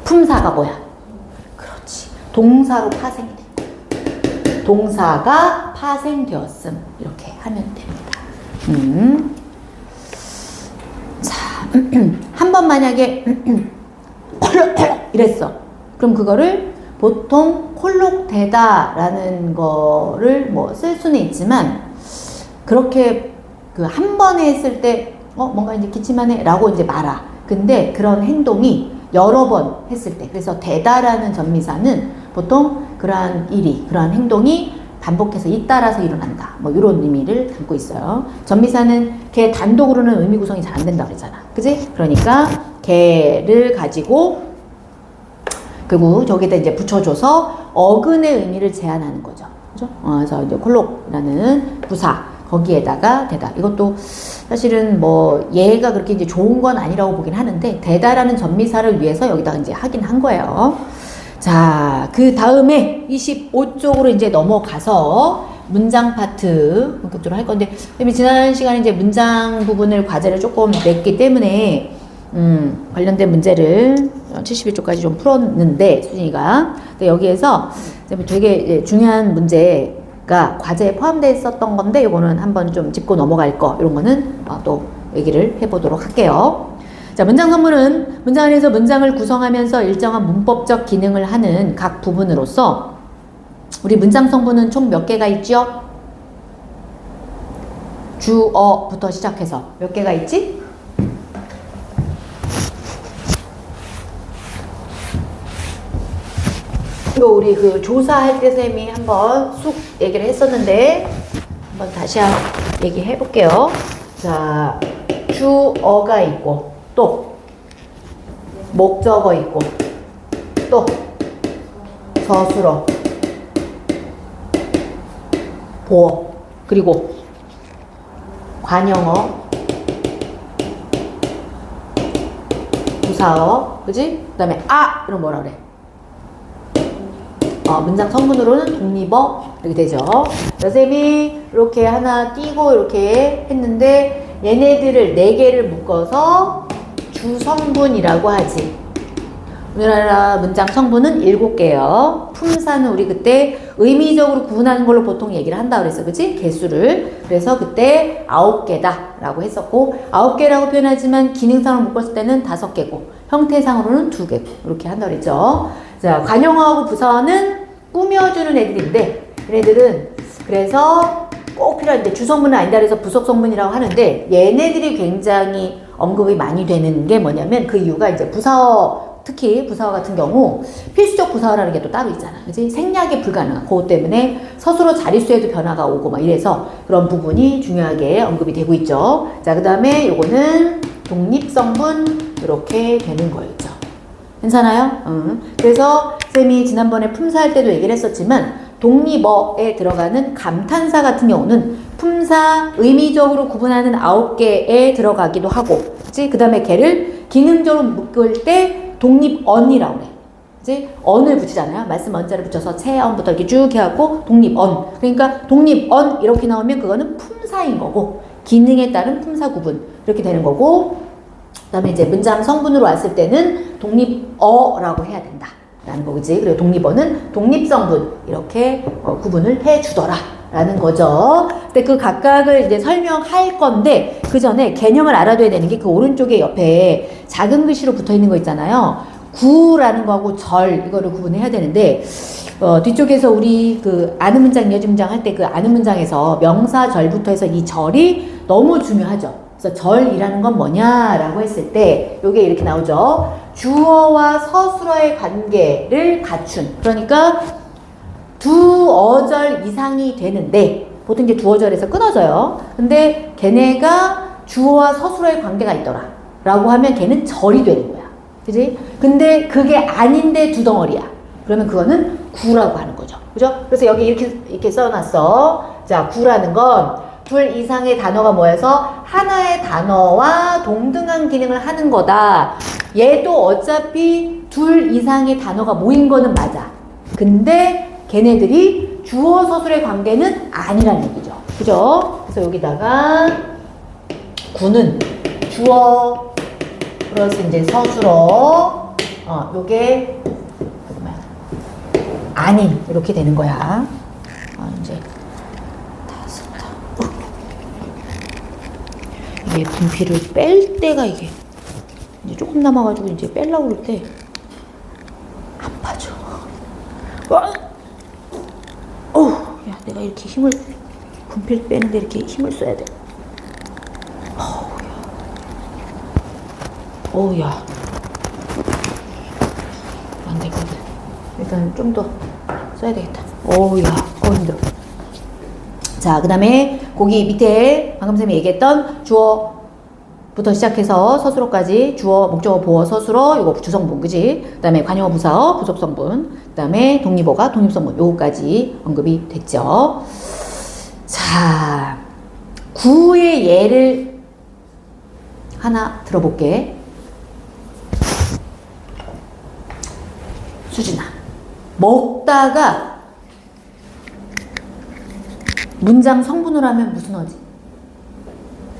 품사가 뭐야? 그렇지. 동사로 파생이 돼. 동사가 파생되었음. 이렇게 하면 됩니다. 자, 한번 만약에 이랬어. 그럼 그거를 보통 콜록되다라는 거를 뭐 쓸 수는 있지만 그렇게 그 한 번에 했을 때 뭔가 이제 기침하네 라고 이제 말아. 근데 그런 행동이 여러 번 했을 때 그래서 되다라는 전미사는 보통 그러한 일이 그러한 행동이 반복해서 잇따라서 일어난다. 뭐 이런 의미를 담고 있어요. 전미사는 걔 단독으로는 의미 구성이 잘 안 된다고 그랬잖아. 그지? 그러니까 걔를 가지고 그리고 저기다 이제 붙여줘서 어근의 의미를 제한하는 거죠. 그죠? 그래서 이제 콜록이라는 부사 거기에다가 되다. 이것도 사실은 뭐 얘가 그렇게 이제 좋은 건 아니라고 보긴 하는데 되다라는 전미사를 위해서 여기다가 이제 하긴 한 거예요. 자, 그 다음에 25쪽으로 이제 넘어가서 문장 파트 본격적으로 할 건데 지난 시간에 이제 문장 부분을 과제를 조금 냈기 때문에 관련된 문제를 71쪽까지 좀 풀었는데 수진이가 근데 여기에서 되게 중요한 문제가 과제에 포함되어 있었던 건데 이거는 한번 좀 짚고 넘어갈 거 이런 거는 또 얘기를 해보도록 할게요. 자, 문장 성분은 문장 안에서 문장을 구성하면서 일정한 문법적 기능을 하는 각 부분으로서 우리 문장 성분은 총 몇 개가 있죠? 주어부터 시작해서 몇 개가 있지? 이거 우리 그 조사할 때 쌤이 한번 쑥 얘기를 했었는데 한번 다시 얘기해 볼게요. 자, 주어가 있고 또 목적어 있고 또 서술어, 보어, 그리고 관형어, 부사어, 그지? 그 다음에 이런 뭐라 그래? 문장 성분으로는 독립어 이렇게 되죠. 선생님이 이렇게 하나 띄고 이렇게 했는데 얘네들을 4개를 묶어서 주성분이라고 하지. 우리나라 문장 성분은 7개예요. 품사는 우리 그때 의미적으로 구분하는 걸로 보통 얘기를 한다 그랬어. 그치? 개수를. 그래서 그때 9개다 라고 했었고 9개라고 표현하지만 기능상으로 묶었을 때는 5개고 형태상으로는 2개고 이렇게 한다 그랬죠. 자, 관용어하고 부사어는 꾸며주는 애들인데 얘네들은 그래서 꼭 필요한데 주성분은 아니다 그래서 부속성분이라고 하는데 얘네들이 굉장히 언급이 많이 되는 게 뭐냐면 그 이유가 이제 부사어 특히 부사어 같은 경우 필수적 부사어라는 게 또 따로 있잖아. 그치? 생략이 불가능한 그것 때문에 서술어 자릿수에도 변화가 오고 막 이래서 그런 부분이 중요하게 언급이 되고 있죠. 자, 그 다음에 요거는 독립성분 이렇게 되는 거였죠. 괜찮아요? 그래서 쌤이 지난번에 품사할 때도 얘기를 했었지만 독립어에 들어가는 감탄사 같은 경우는 품사 의미적으로 구분하는 9개에 들어가기도 하고 그 다음에 걔를 기능적으로 묶을 때 독립언이라고 그래. 그치? 언을 붙이잖아요. 말씀 언자를 붙여서 체언부터 이렇게 쭉 해갖고 독립언. 그러니까 독립언 이렇게 나오면 그거는 품사인 거고 기능에 따른 품사 구분 이렇게 되는 거고 그 다음에 이제 문장 성분으로 왔을 때는 독립어라고 해야 된다 라는 거지. 그리고 독립어는 독립성분 이렇게 구분을 해주더라 라는 거죠. 근데 그 각각을 이제 설명할 건데 그 전에 개념을 알아둬야 되는 게 그 오른쪽에 옆에 작은 글씨로 붙어 있는 거 있잖아요. 구라는 거하고 절 이거를 구분해야 되는데 뒤쪽에서 우리 그 아는 문장 이어진 문장 할 때 그 아는 문장에서 명사 절부터 해서 이 절이 너무 중요하죠. 그래서 절이라는 건 뭐냐라고 했을 때 요게 이렇게 나오죠. 주어와 서술어의 관계를 갖춘 그러니까 두어절 이상이 되는데 보통 이제 두어절에서 끊어져요. 근데 걔네가 주어와 서술어의 관계가 있더라 라고 하면 걔는 절이 되는 거야. 그지? 근데 그게 아닌데 두 덩어리야. 그러면 그거는 구라고 하는 거죠. 그죠? 그래서 여기 이렇게 써놨어. 자, 구라는 건 둘 이상의 단어가 모여서 하나의 단어와 동등한 기능을 하는 거다. 얘도 어차피 둘 이상의 단어가 모인 거는 맞아. 근데 걔네들이 주어 서술의 관계는 아니라는 얘기죠. 그죠? 그래서 여기다가 구는 주어 플러스 이제 서술어 요게 아닌 이렇게 되는 거야. 이제 이게 분필을 뺄 때가 이게 이제 조금 남아가지고 이제 뺄라고 그럴 때 아파져. 야, 내가 이렇게 분필 빼는데 이렇게 힘을 써야 돼. 야. 안 되거든. 일단 좀 더 써야 되겠다. 힘들어. 자, 그 다음에 거기 밑에 방금 쌤이 얘기했던 주어부터 시작해서 서술어까지 주어, 목적어, 보어, 서술어, 요거 주성분, 그지? 그 다음에 관용어, 부사어, 부속성분, 그 다음에 독립어가 독립성분, 요거까지 언급이 됐죠. 자, 구의 예를 하나 들어볼게. 수진아, 먹다가 문장 성분으로 하면 무슨 어지?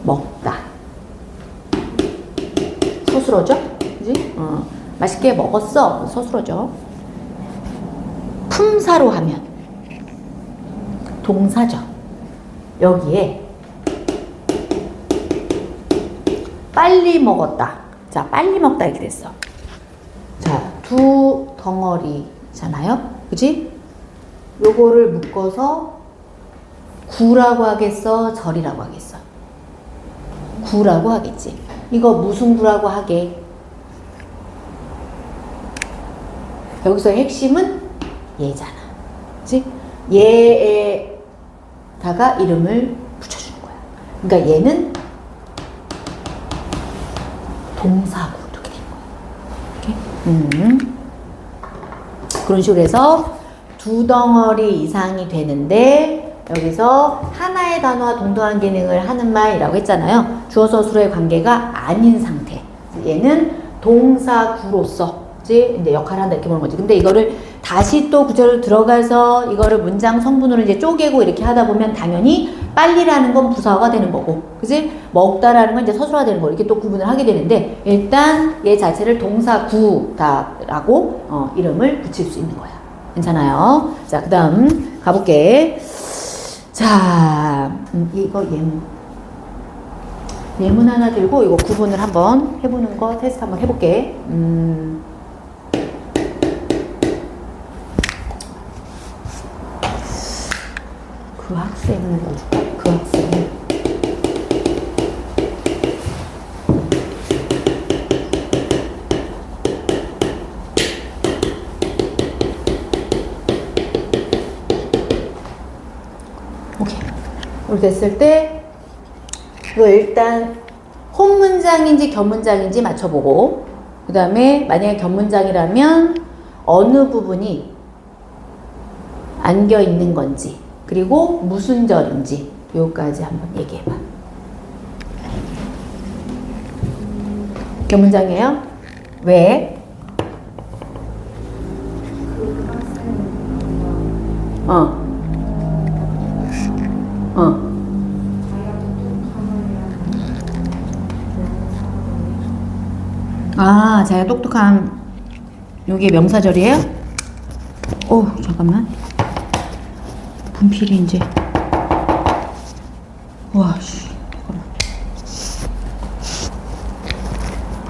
먹다. 서술어죠? 그지? 맛있게 먹었어. 서술어죠. 품사로 하면 동사죠. 여기에 빨리 먹었다. 자, 빨리 먹다 이렇게 됐어. 자, 두 덩어리잖아요. 그지? 요거를 묶어서 구라고 하겠어? 절이라고 하겠어? 구라고 하겠지. 이거 무슨 구라고 하게? 여기서 핵심은 얘잖아. 그치? 얘에다가 이름을 붙여주는 거야. 그러니까 얘는 동사구 이렇게 된 거야. 이렇게? 그런 식으로 해서 두 덩어리 이상이 되는데 여기서 하나의 단어와 동등한 기능을 하는 말이라고 했잖아요. 주어 서술의 관계가 아닌 상태. 얘는 동사구로서 이제 역할을 한다 이렇게 보는 거지. 근데 이거를 다시 또 구체로 들어가서 이거를 문장 성분으로 이제 쪼개고 이렇게 하다 보면 당연히 빨리라는 건 부사어가 되는 거고, 그지? 먹다라는 건 이제 서술화 되는 거 이렇게 또 구분을 하게 되는데 일단 얘 자체를 동사구다라고 이름을 붙일 수 있는 거야. 괜찮아요? 자, 그 다음 가볼게. 자, 이거 예문 하나 들고 이거 구분을 한번 해보는 거 테스트 한번 해볼게. 그 학생을 넣어줄까? 그 학생을. 오케이. 이렇게 됐을 때 이거 일단 홈문장인지 겹문장인지 맞춰보고 그 다음에 만약에 겹문장이라면 어느 부분이 안겨 있는 건지 그리고 무슨 절인지 요까지 한번 얘기해봐. 겹문장이에요? 왜? 아, 자기가 똑똑한 요게 명사절이에요? 오, 잠깐만. 분필이 이제 와, 씨, 잠깐만.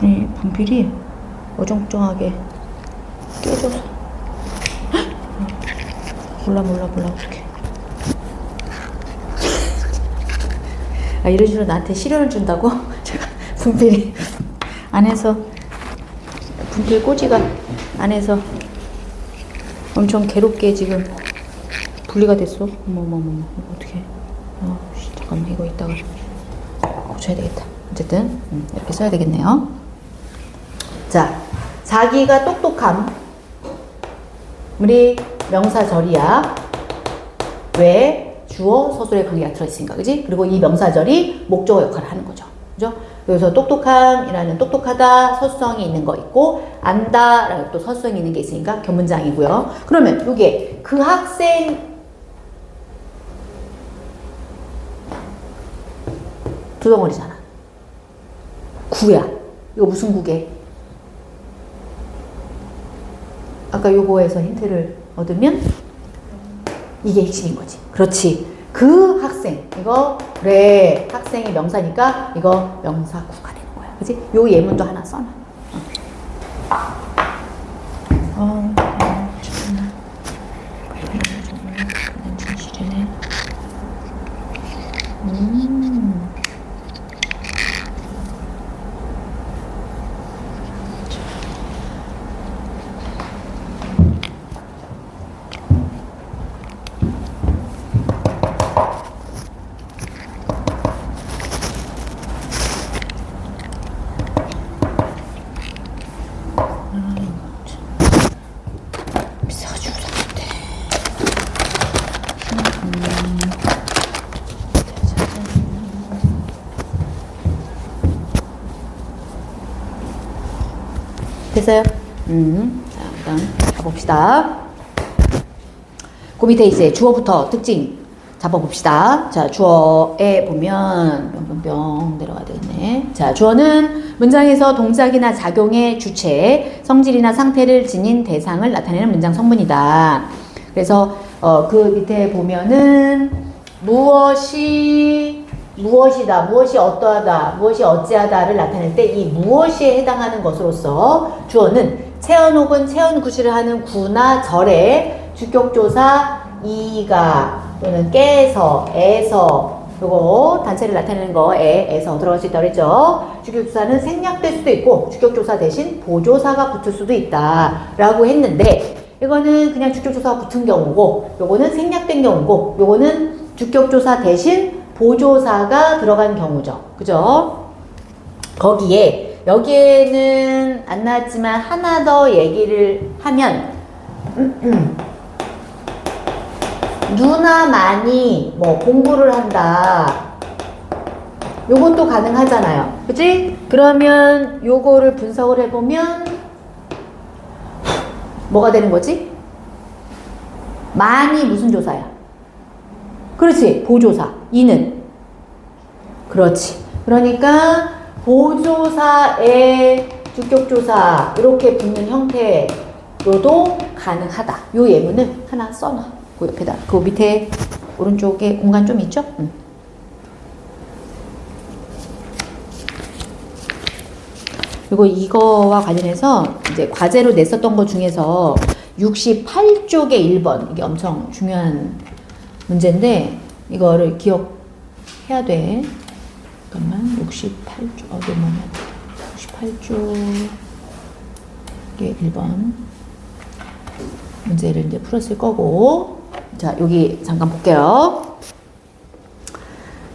이 분필이 어정쩡하게 깨져서 몰라 어떡해. 아, 이런 식으로 나한테 시련을 준다고? 제가 분필이 안에서 분필 꽂이가 안에서 엄청 괴롭게 지금 분리가 됐어. 어머 이거 어떡해. 잠깐만 이거 이따가 고쳐야 되겠다. 어쨌든 이렇게 써야 되겠네요. 자, 자기가 똑똑함 우리 명사절이야. 왜? 주어 서술의 관계가 들어있으니까, 그지? 그리고 이 명사절이 목적어 역할을 하는 거죠. 그죠? 그래서 똑똑함이라는 똑똑하다 서술성이 있는 거 있고 안다라는 또 서술성이 있는 게 있으니까 겹문장이고요. 그러면 이게 그 학생 두 덩어리잖아. 구야. 이거 무슨 구게? 아까 요거에서 힌트를 얻으면 이게 핵심인 거지. 그렇지. 그 학생. 이거 그래. 학생이 명사니까 이거 명사구가 되는 거야. 그치? 요 예문도 하나 써놔. 정말. 정말 진실이네. 비싸가지고 샀는데. 됐어요? 자, 일단 가봅시다. 그 밑에 이제 주어부터 특징 잡아봅시다. 자, 주어에 보면 뿅뿅뿅 내려가야 되겠네. 자, 주어는 문장에서 동작이나 작용의 주체, 성질이나 상태를 지닌 대상을 나타내는 문장 성분이다. 그래서 그 밑에 보면은 무엇이다, 무엇이 어떠하다, 무엇이 어찌하다를 나타낼 때 이 무엇이에 해당하는 것으로서 주어는 체언 혹은 체언 구실을 하는 구나 절에 주격조사 이가 또는 깨서, 에서 요거 단체를 나타내는 거 에서 들어갈 수 있다고 그랬죠. 주격조사는 생략될 수도 있고 주격조사 대신 보조사가 붙을 수도 있다 라고 했는데 이거는 그냥 주격조사가 붙은 경우고, 요거는 생략된 경우고, 요거는 주격조사 대신 보조사가 들어간 경우죠. 그죠? 거기에, 여기에는 안 나왔지만 하나 더 얘기를 하면, 누나 많이 뭐 공부를 한다. 요것도 가능하잖아요. 그치? 그러면 요거를 분석을 해보면 뭐가 되는 거지? 많이 무슨 조사야? 그렇지. 보조사. 이는. 그렇지. 그러니까 보조사에 주격조사 이렇게 붙는 형태로도 가능하다. 요 예문을 하나 써놔. 그 옆에다. 그 밑에 오른쪽에 공간 좀 있죠? 그리고 이거와 관련해서 이제 과제로 냈었던 것 중에서 68쪽의 1번, 이게 엄청 중요한 문제인데 이거를 기억해야 돼. 잠깐만. 68쪽 어디 뭐냐? 68쪽의 1번 문제를 이제 풀었을 거고, 자 여기 잠깐 볼게요.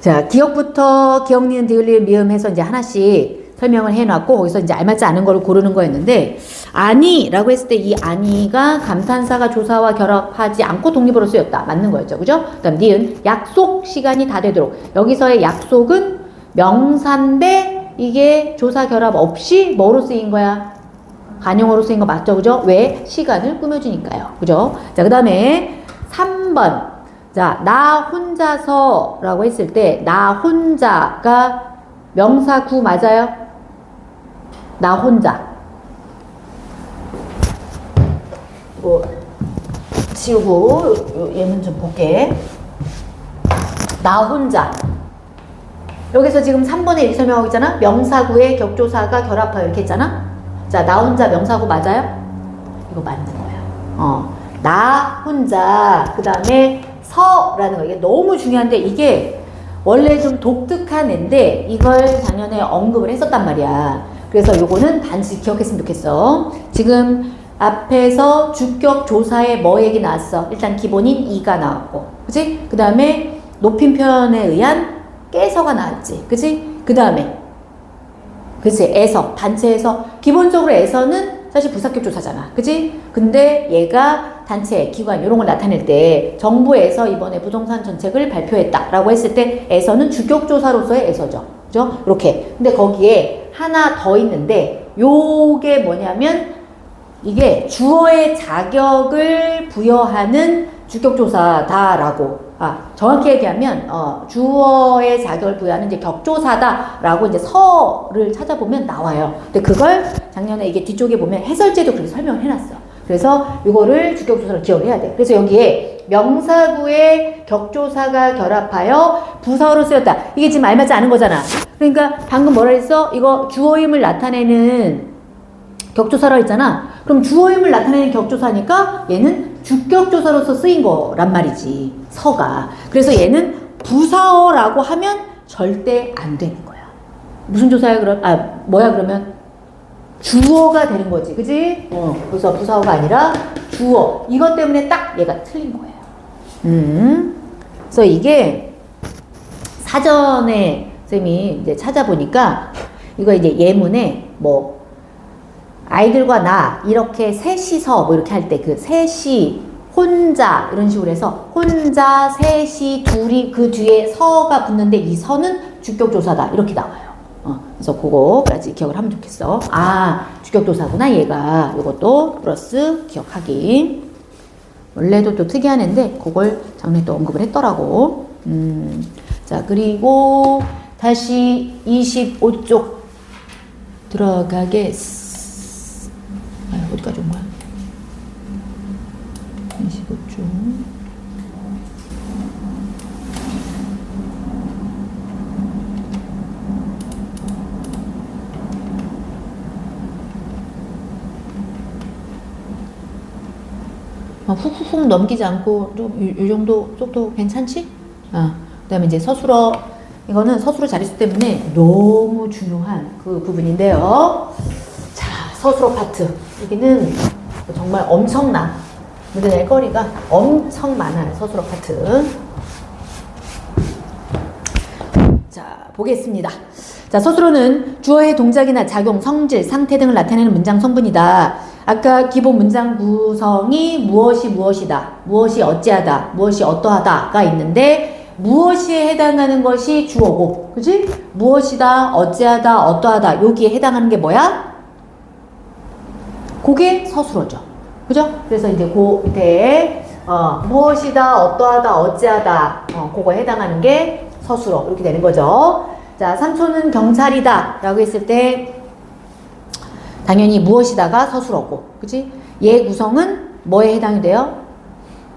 자, 기억부터 기억, 니은, 디귿, 리을, 미음 해서 이제 하나씩 설명을 해놨고, 거기서 이제 알맞지 않은 거를 고르는 거였는데, 아니라고 했을 때 이 아니가 감탄사가 조사와 결합하지 않고 독립으로 쓰였다. 맞는 거였죠. 그죠? 그 다음 니은, 약속 시간이 다 되도록. 여기서의 약속은 명사인데, 이게 조사 결합 없이 뭐로 쓰인 거야? 관용어로 쓰인 거 맞죠? 그죠? 왜? 시간을 꾸며주니까요. 그죠? 자, 그 다음에 3번. 자, 나 혼자서 라고 했을 때, 나 혼자가 명사 구 맞아요? 나 혼자. 뭐, 지우고, 얘는 좀 볼게. 나 혼자. 여기서 지금 3번에 이렇게 설명하고 있잖아? 명사구에 격조사가 결합하여 이렇게 했잖아? 자, 나 혼자 명사구 맞아요? 이거 맞는 거야. 나 혼자. 그 다음에 서라는 거. 이게 너무 중요한데, 이게 원래 좀 독특한 애인데 이걸 작년에 언급을 했었단 말이야. 그래서 요거는 반드시 기억했으면 좋겠어. 지금 앞에서 주격 조사에 뭐 얘기 나왔어? 일단 기본인 이가 나왔고, 그치? 그 다음에 높임 표현에 의한 깨서가 나왔지, 그치? 그 다음에 그치? 에서, 단체에서. 기본적으로 에서는 사실 부사격 조사잖아, 그치? 근데 얘가 단체, 기관 이런 걸 나타낼 때 정부에서 이번에 부동산 정책을 발표했다라고 했을 때 에서는 주격조사로서의 에서죠. 그죠? 이렇게. 근데 거기에 하나 더 있는데 요게 뭐냐면 이게 주어의 자격을 부여하는 주격조사다라고. 정확히 얘기하면 주어의 자격을 부여하는 이제 격조사다라고 이제 서를 찾아보면 나와요. 근데 그걸 작년에 이게 뒤쪽에 보면 해설제도 그렇게 설명을 해놨어. 그래서 이거를 주격조사로 기억을 해야 돼. 그래서 여기에 명사구에 격조사가 결합하여 부사어로 쓰였다. 이게 지금 알맞지 않은 거잖아. 그러니까 방금 뭐라 했어? 이거 주어임을 나타내는 격조사라고 했잖아. 그럼 주어임을 나타내는 격조사니까 얘는 주격조사로서 쓰인 거란 말이지. 서가. 그래서 얘는 부사어라고 하면 절대 안 되는 거야. 무슨 조사야 그럼? 뭐야 그러면? 주어가 되는 거지. 그지? 그래서 부사어가 아니라 주어. 이것 때문에 딱 얘가 틀린 거예요. 그래서 이게 사전에 쌤이 이제 찾아보니까 이거 이제 예문에 뭐 아이들과 나 이렇게 셋이서 뭐 이렇게 할 때 그 셋이 혼자 이런 식으로 해서 혼자 셋이 둘이 그 뒤에 서가 붙는데 이 서는 주격조사다 이렇게 나와요. 그래서 그거까지 기억을 하면 좋겠어. 주격조사구나 얘가. 이것도 플러스 기억하기. 원래도 또 특이한 애인데 그걸 작년에 또 언급을 했더라고. 자, 그리고 다시 25쪽 들어가겠습니다. 어디까지 온 거야? 25쪽. 훅훅훅 넘기지 않고 좀 이 정도 속도 괜찮지? 그 다음에 이제 서술어. 이거는 서술어 자릿수 때문에 너무 중요한 그 부분인데요. 자, 서술어 파트. 여기는 정말 엄청나. 묻어낼 거리가 엄청 많아요. 서술어 파트. 자, 보겠습니다. 자, 서술어는 주어의 동작이나 작용, 성질, 상태 등을 나타내는 문장 성분이다. 아까 기본 문장 구성이 무엇이 무엇이다, 무엇이 어찌하다, 무엇이 어떠하다가 있는데 무엇이에 해당하는 것이 주어고, 그치? 무엇이다, 어찌하다, 어떠하다 여기에 해당하는 게 뭐야? 그게 서술어죠. 그죠? 그래서 이제 그 밑에 무엇이다, 어떠하다, 어찌하다 그거에 해당하는 게 서술어 이렇게 되는 거죠. 자, 삼촌은 경찰이다 라고 했을 때 당연히 무엇이다가 서술어고, 그치? 얘 구성은 뭐에 해당이 돼요?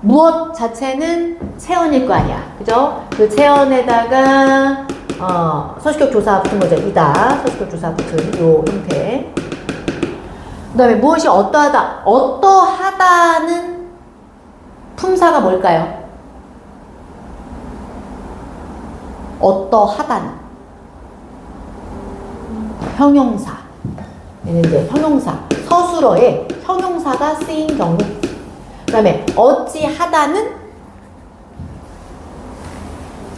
무엇 자체는 체언일 거 아니야. 그죠? 그 체언에다가 서식격 조사 붙은 거죠. 이다. 서식격 조사 붙은 요 형태. 그 다음에 무엇이 어떠하다. 어떠하다는 품사가 뭘까요? 어떠하다는 형용사. 얘는 이제 형용사. 서술어에 형용사가 쓰인 경우. 그 다음에 어찌하다는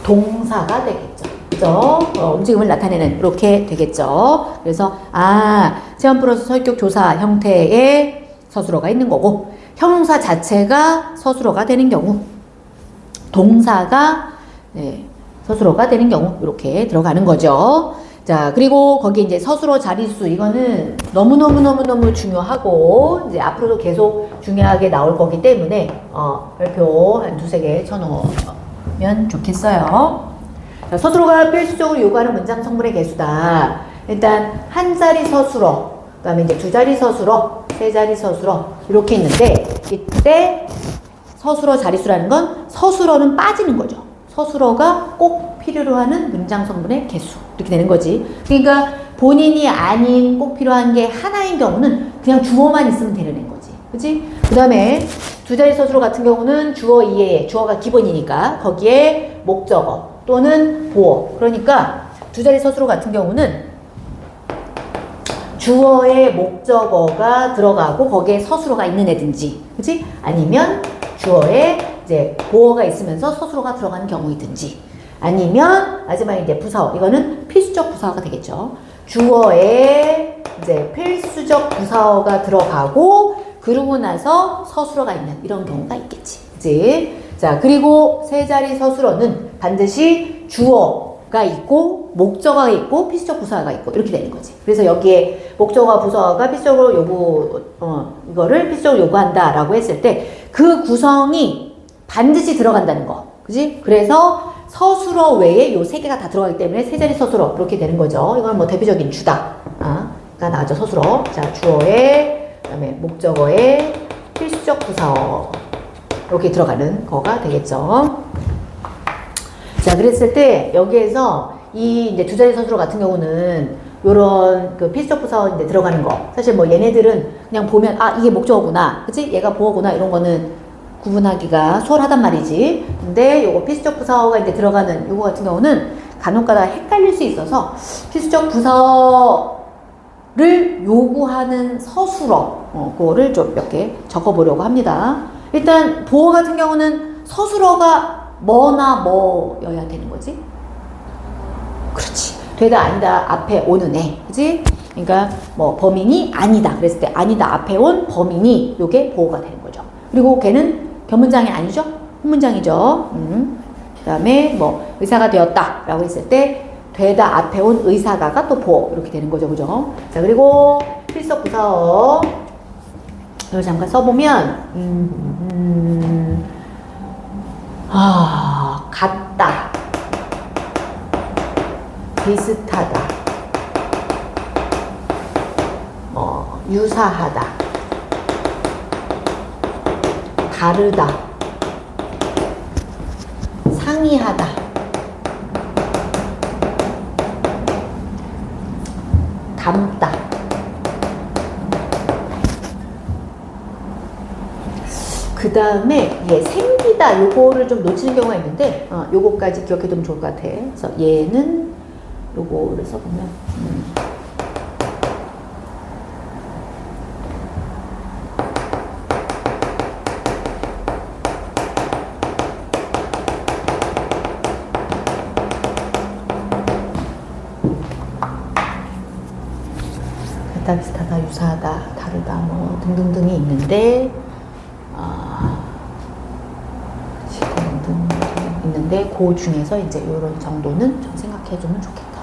동사가 되겠죠. 그죠? 움직임을 나타내는 이렇게 되겠죠. 그래서 체언 플러스 서식격 조사 형태의 서술어가 있는 거고, 형용사 자체가 서술어가 되는 경우, 동사가 서술어가 되는 경우 이렇게 들어가는 거죠. 자, 그리고 거기 이제 서술어 자릿수, 이거는 너무너무 중요하고 이제 앞으로도 계속 중요하게 나올 거기 때문에 별표 한 두세 개 쳐놓으면 좋겠어요. 자, 서술어가 필수적으로 요구하는 문장 성분의 개수다. 일단 한 자리 서술어, 그 다음에 이제 두 자리 서술어, 세 자리 서술어 이렇게 있는데, 이때 서술어 자릿수라는 건 서술어는 빠지는 거죠. 서술어가 꼭 필요로 하는 문장 성분의 개수 이렇게 되는 거지. 그러니까 본인이 아닌 꼭 필요한 게 하나인 경우는 그냥 주어만 있으면 되는 거지. 그치? 그 다음에 두 자리 서술어 같은 경우는 주어 이외에, 주어가 기본이니까 거기에 목적어 또는 보어. 그러니까 두 자리 서술어 같은 경우는 주어에 목적어가 들어가고 거기에 서술어가 있는 애든지, 그치? 아니면 주어에 이제 보어가 있으면서 서술어가 들어가는 경우이든지, 아니면 마지막에 이제 부사어, 이거는 필수적 부사어가 되겠죠. 주어에 이제 필수적 부사어가 들어가고 그러고 나서 서술어가 있는 이런 경우가 있겠지. 그치? 자, 그리고 세 자리 서술어는 반드시 주어가 있고 목적어가 있고 필수적 부사어가 있고 이렇게 되는 거지. 그래서 여기에 목적어와 부사어가 필수적으로 이거를 필수적으로 요구한다라고 했을 때 그 구성이 반드시 들어간다는 거. 그지? 그래서 서술어 외에 요 세 개가 다 들어가기 때문에 세 자리 서술어 이렇게 되는 거죠. 이건 뭐 대표적인 주다. 가 나왔죠. 서술어. 자, 주어에, 그 다음에 목적어에 필수적 부사어 이렇게 들어가는 거가 되겠죠. 자, 그랬을 때 여기에서 이 이제 두 자리 서술어 같은 경우는 요런 그 필수적 부사어 이제 들어가는 거. 사실 뭐 얘네들은 그냥 보면 이게 목적어구나. 그치? 얘가 보어구나. 이런 거는 구분하기가 수월하단 말이지. 근데 요거 필수적 부사어가 이제 들어가는 요거 같은 경우는 간혹가다 헷갈릴 수 있어서 필수적 부사어를 요구하는 서술어 그거를 좀 몇 개 적어보려고 합니다. 일단 보어 같은 경우는 서술어가 뭐나 뭐여야 되는 거지? 그렇지. 되다 아니다 앞에 오는 애. 그치? 그러니까 뭐 범인이 아니다 그랬을 때 아니다 앞에 온 범인이 요게 보어가 되는 거죠. 그리고 걔는 견문장이 아니죠? 훈문장이죠. 그 다음에 뭐 의사가 되었다 라고 했을 때 되다 앞에 온 의사가가 또 보어 이렇게 되는 거죠. 그죠? 자, 그리고 필수적 부사어 이걸 잠깐 써보면 같다, 비슷하다, 유사하다, 다르다, 상이하다, 닮다. 그 다음에 생기다 요거를 좀 놓치는 경우가 있는데 요거까지 기억해두면 좋을 것 같아. 그래서 얘는 요거를 써보면 같다, 비슷하다, 유사하다, 다르다, 뭐 등등등이 있는데 등등 있는데 그 중에서 이제 이런 정도는 좀 생각해주면 좋겠다.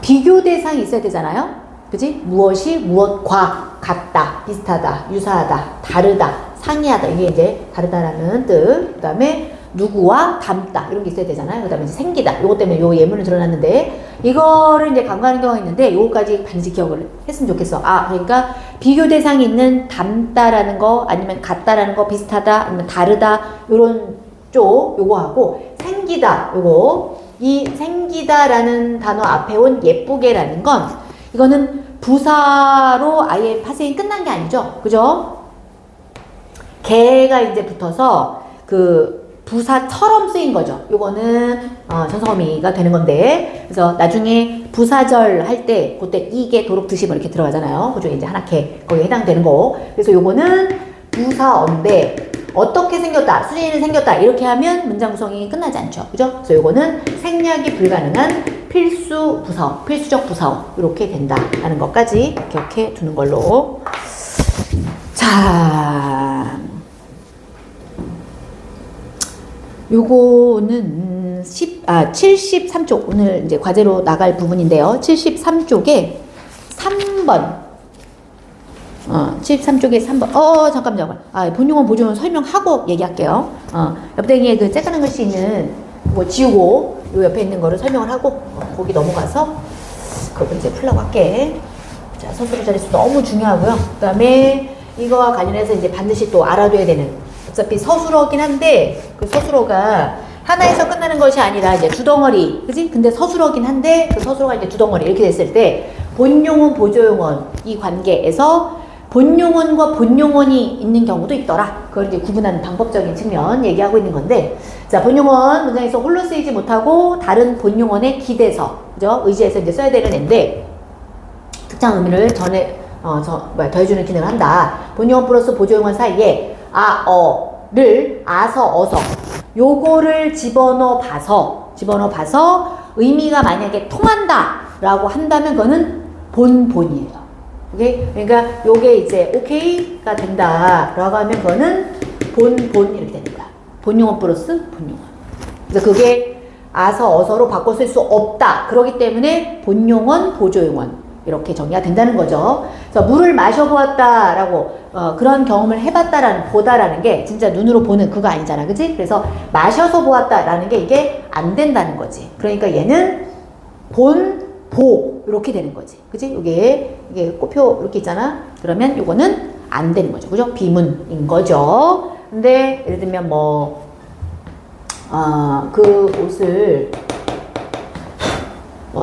비교 대상이 있어야 되잖아요. 그지? 무엇이 무엇과 같다, 비슷하다, 유사하다, 다르다, 상이하다. 이게 이제 다르다라는 뜻. 그 다음에 누구와 닮다 이런 게 있어야 되잖아요. 그 다음에 이제 생기다. 이것 때문에 요 예문을 들어놨는데 이거를 이제 간과하는 경우가 있는데 요거까지 반드시 기억을 했으면 좋겠어. 그러니까 비교 대상이 있는 닮다라는 거 아니면 같다라는 거 비슷하다 아니면 다르다 요런 쪽 요거하고 생기다 요거 이 생기다라는 단어 앞에 온 예쁘게라는 건 이거는 부사로 아예 파생이 끝난 게 아니죠. 그죠? 개가 이제 붙어서 그 부사처럼 쓰인 거죠. 요거는 전성어미가 되는 건데 그래서 나중에 부사절 할 때 그때 이게 도록 드시 뭐 이렇게 들어가잖아요. 그중에 이제 하나 개 거기에 해당되는 거. 그래서 요거는 부사어인데 어떻게 생겼다, 수진이는 생겼다 이렇게 하면 문장 구성이 끝나지 않죠. 그죠? 그래서 요거는 생략이 불가능한 필수 부사어, 필수적 부사어 이렇게 된다라는 것까지 기억해 두는 걸로. 자. 요거는 73쪽 오늘 이제 과제로 나갈 부분인데요. 73쪽에 3번 73쪽에 3번 잠깐만 본용어 보조원 설명하고 얘기할게요. 옆댕이에 그 쬐까는 글씨 있는 뭐 지우고 요 옆에 있는 거를 설명을 하고 거기 넘어가서 그거 이제 풀라고 할게. 자, 서술어 자릿수 너무 중요하고요. 그 다음에 이거와 관련해서 이제 반드시 또 알아둬야 되는 어차피 서술어긴 한데 그 서술어가 하나에서 끝나는 것이 아니라 이제 두 덩어리, 그지? 근데 서술어긴 한데 그 서술어가 이제 두 덩어리 이렇게 됐을 때 본용언, 보조용언 이 관계에서 본용언과 본용언이 있는 경우도 있더라. 그걸 이제 구분하는 방법적인 측면 얘기하고 있는 건데, 자, 본용언 문장에서 홀로 쓰이지 못하고 다른 본용언에 기대서, 그죠? 의지해서 이제 써야 되는 앤데 특정 의미를 더해주는 기능을 한다. 본용언 플러스 보조용언 사이에 를 아서 어서 요거를 집어넣어 봐서 의미가 만약에 통한다 라고 한다면 그거는 본이에요. 오케이? 그러니까 요게 이제 오케이가 된다 라고 하면 그거는 본 이렇게 되는 거야. 본용어 플러스 본용어. 그래서 그게 아서 어서로 바꿔 쓸 수 없다. 그렇기 때문에 본용언 보조용언 이렇게 정리가 된다는 거죠. 그래서 물을 마셔보았다라고 그런 경험을 해봤다라는 보다라는 게 진짜 눈으로 보는 그거 아니잖아, 그치? 그래서 마셔서 보았다라는 게 이게 안 된다는 거지. 그러니까 얘는 보 이렇게 되는 거지, 그치? 이게 꼬표 이렇게 있잖아. 그러면 요거는 안 되는 거죠, 그죠? 비문인 거죠. 근데 예를 들면 그 옷을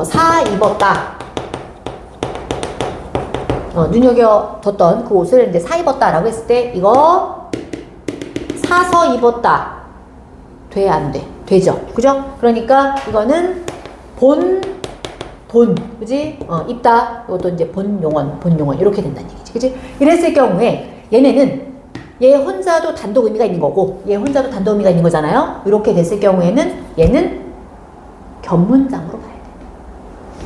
사 입었다. 눈여겨뒀던 그 옷을 이제 사 입었다라고 했을 때 이거 사서 입었다 돼, 안 돼? 되죠, 그죠? 그러니까 이거는 본 그지? 입다 이것도 이제 본용언 이렇게 된다는 얘기지, 그지? 이랬을 경우에 얘 혼자도 단독 의미가 있는 거고 얘 혼자도 단독 의미가 있는 거잖아요. 이렇게 됐을 경우에는 얘는 견문장으로 봐야 돼.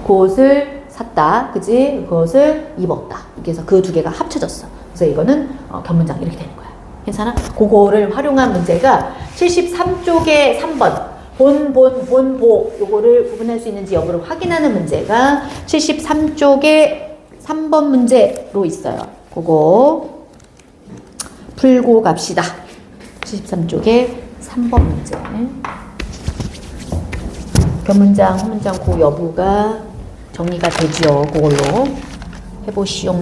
그 옷을 샀다, 그지? 그것을 입었다. 이렇게 해서 그 두 개가 합쳐졌어. 그래서 이거는 견문장 이렇게 되는 거야. 괜찮아? 그거를 활용한 문제가 73쪽에 3번 보 요거를 구분할 수 있는지 여부를 확인하는 문제가 73쪽에 3번 문제로 있어요. 그거 풀고 갑시다. 73쪽에 3번 문제. 견문장, 후문장 그 여부가 정리가 되지요. 그걸로 해보시오.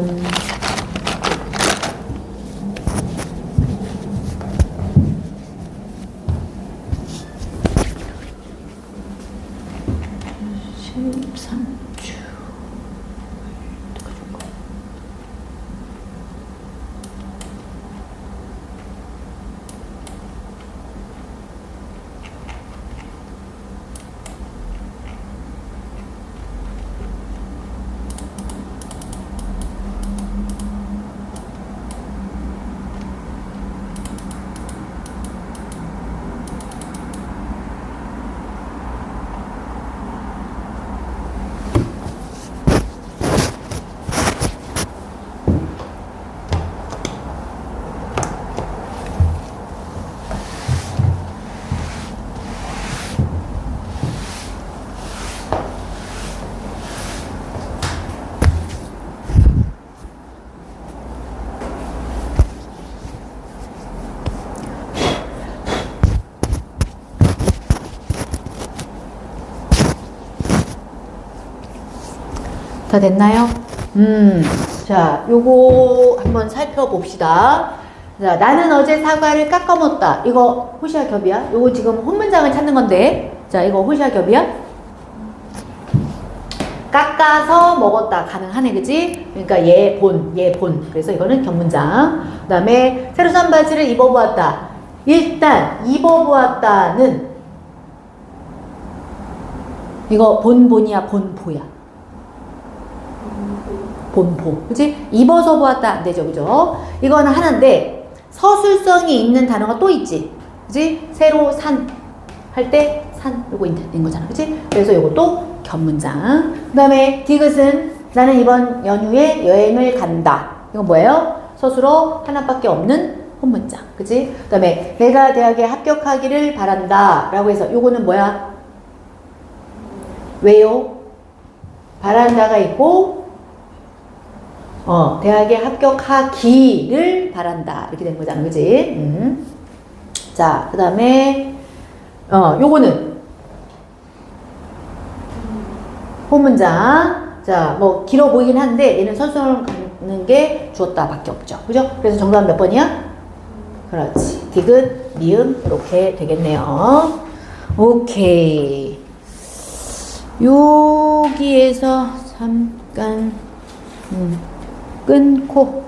다 됐나요? 자, 요거 한번 살펴봅시다. 자, 나는 어제 사과를 깎아 먹었다. 이거 호시아 겹이야? 요거 지금 혼문장을 찾는 건데. 자, 이거 호시아 겹이야? 깎아서 먹었다. 가능하네, 그지? 그러니까 얘 본. 그래서 이거는 겹문장. 그 다음에 새로 산 바지를 입어보았다. 일단 입어보았다는 이거 본이야, 본보야? 본보. 그치? 입어서 보았다. 안 되죠, 그죠? 이거는 하나인데 서술성이 있는 단어가 또 있지. 그치? 새로 산 할 때 산 요거 있는 거잖아. 그치? 그래서 요것도 겹문장. 그 다음에 디귿은 나는 이번 연휴에 여행을 간다. 이건 뭐예요? 서술어 하나밖에 없는 혼문장. 그치? 그 다음에 내가 대학에 합격하기를 바란다. 라고 해서 요거는 뭐야? 왜요? 바란다가 있고 대학에 합격하기를 바란다. 이렇게 된 거잖아. 그치? 자, 그 다음에 요거는 본문장. 자, 뭐 길어 보이긴 한데 얘는 선수를 갖는 게 주었다 밖에 없죠. 그죠? 그래서 정답은 몇 번이야? 그렇지. 디귿, 미음 이렇게 되겠네요. 오케이. 여기에서 잠깐 끊고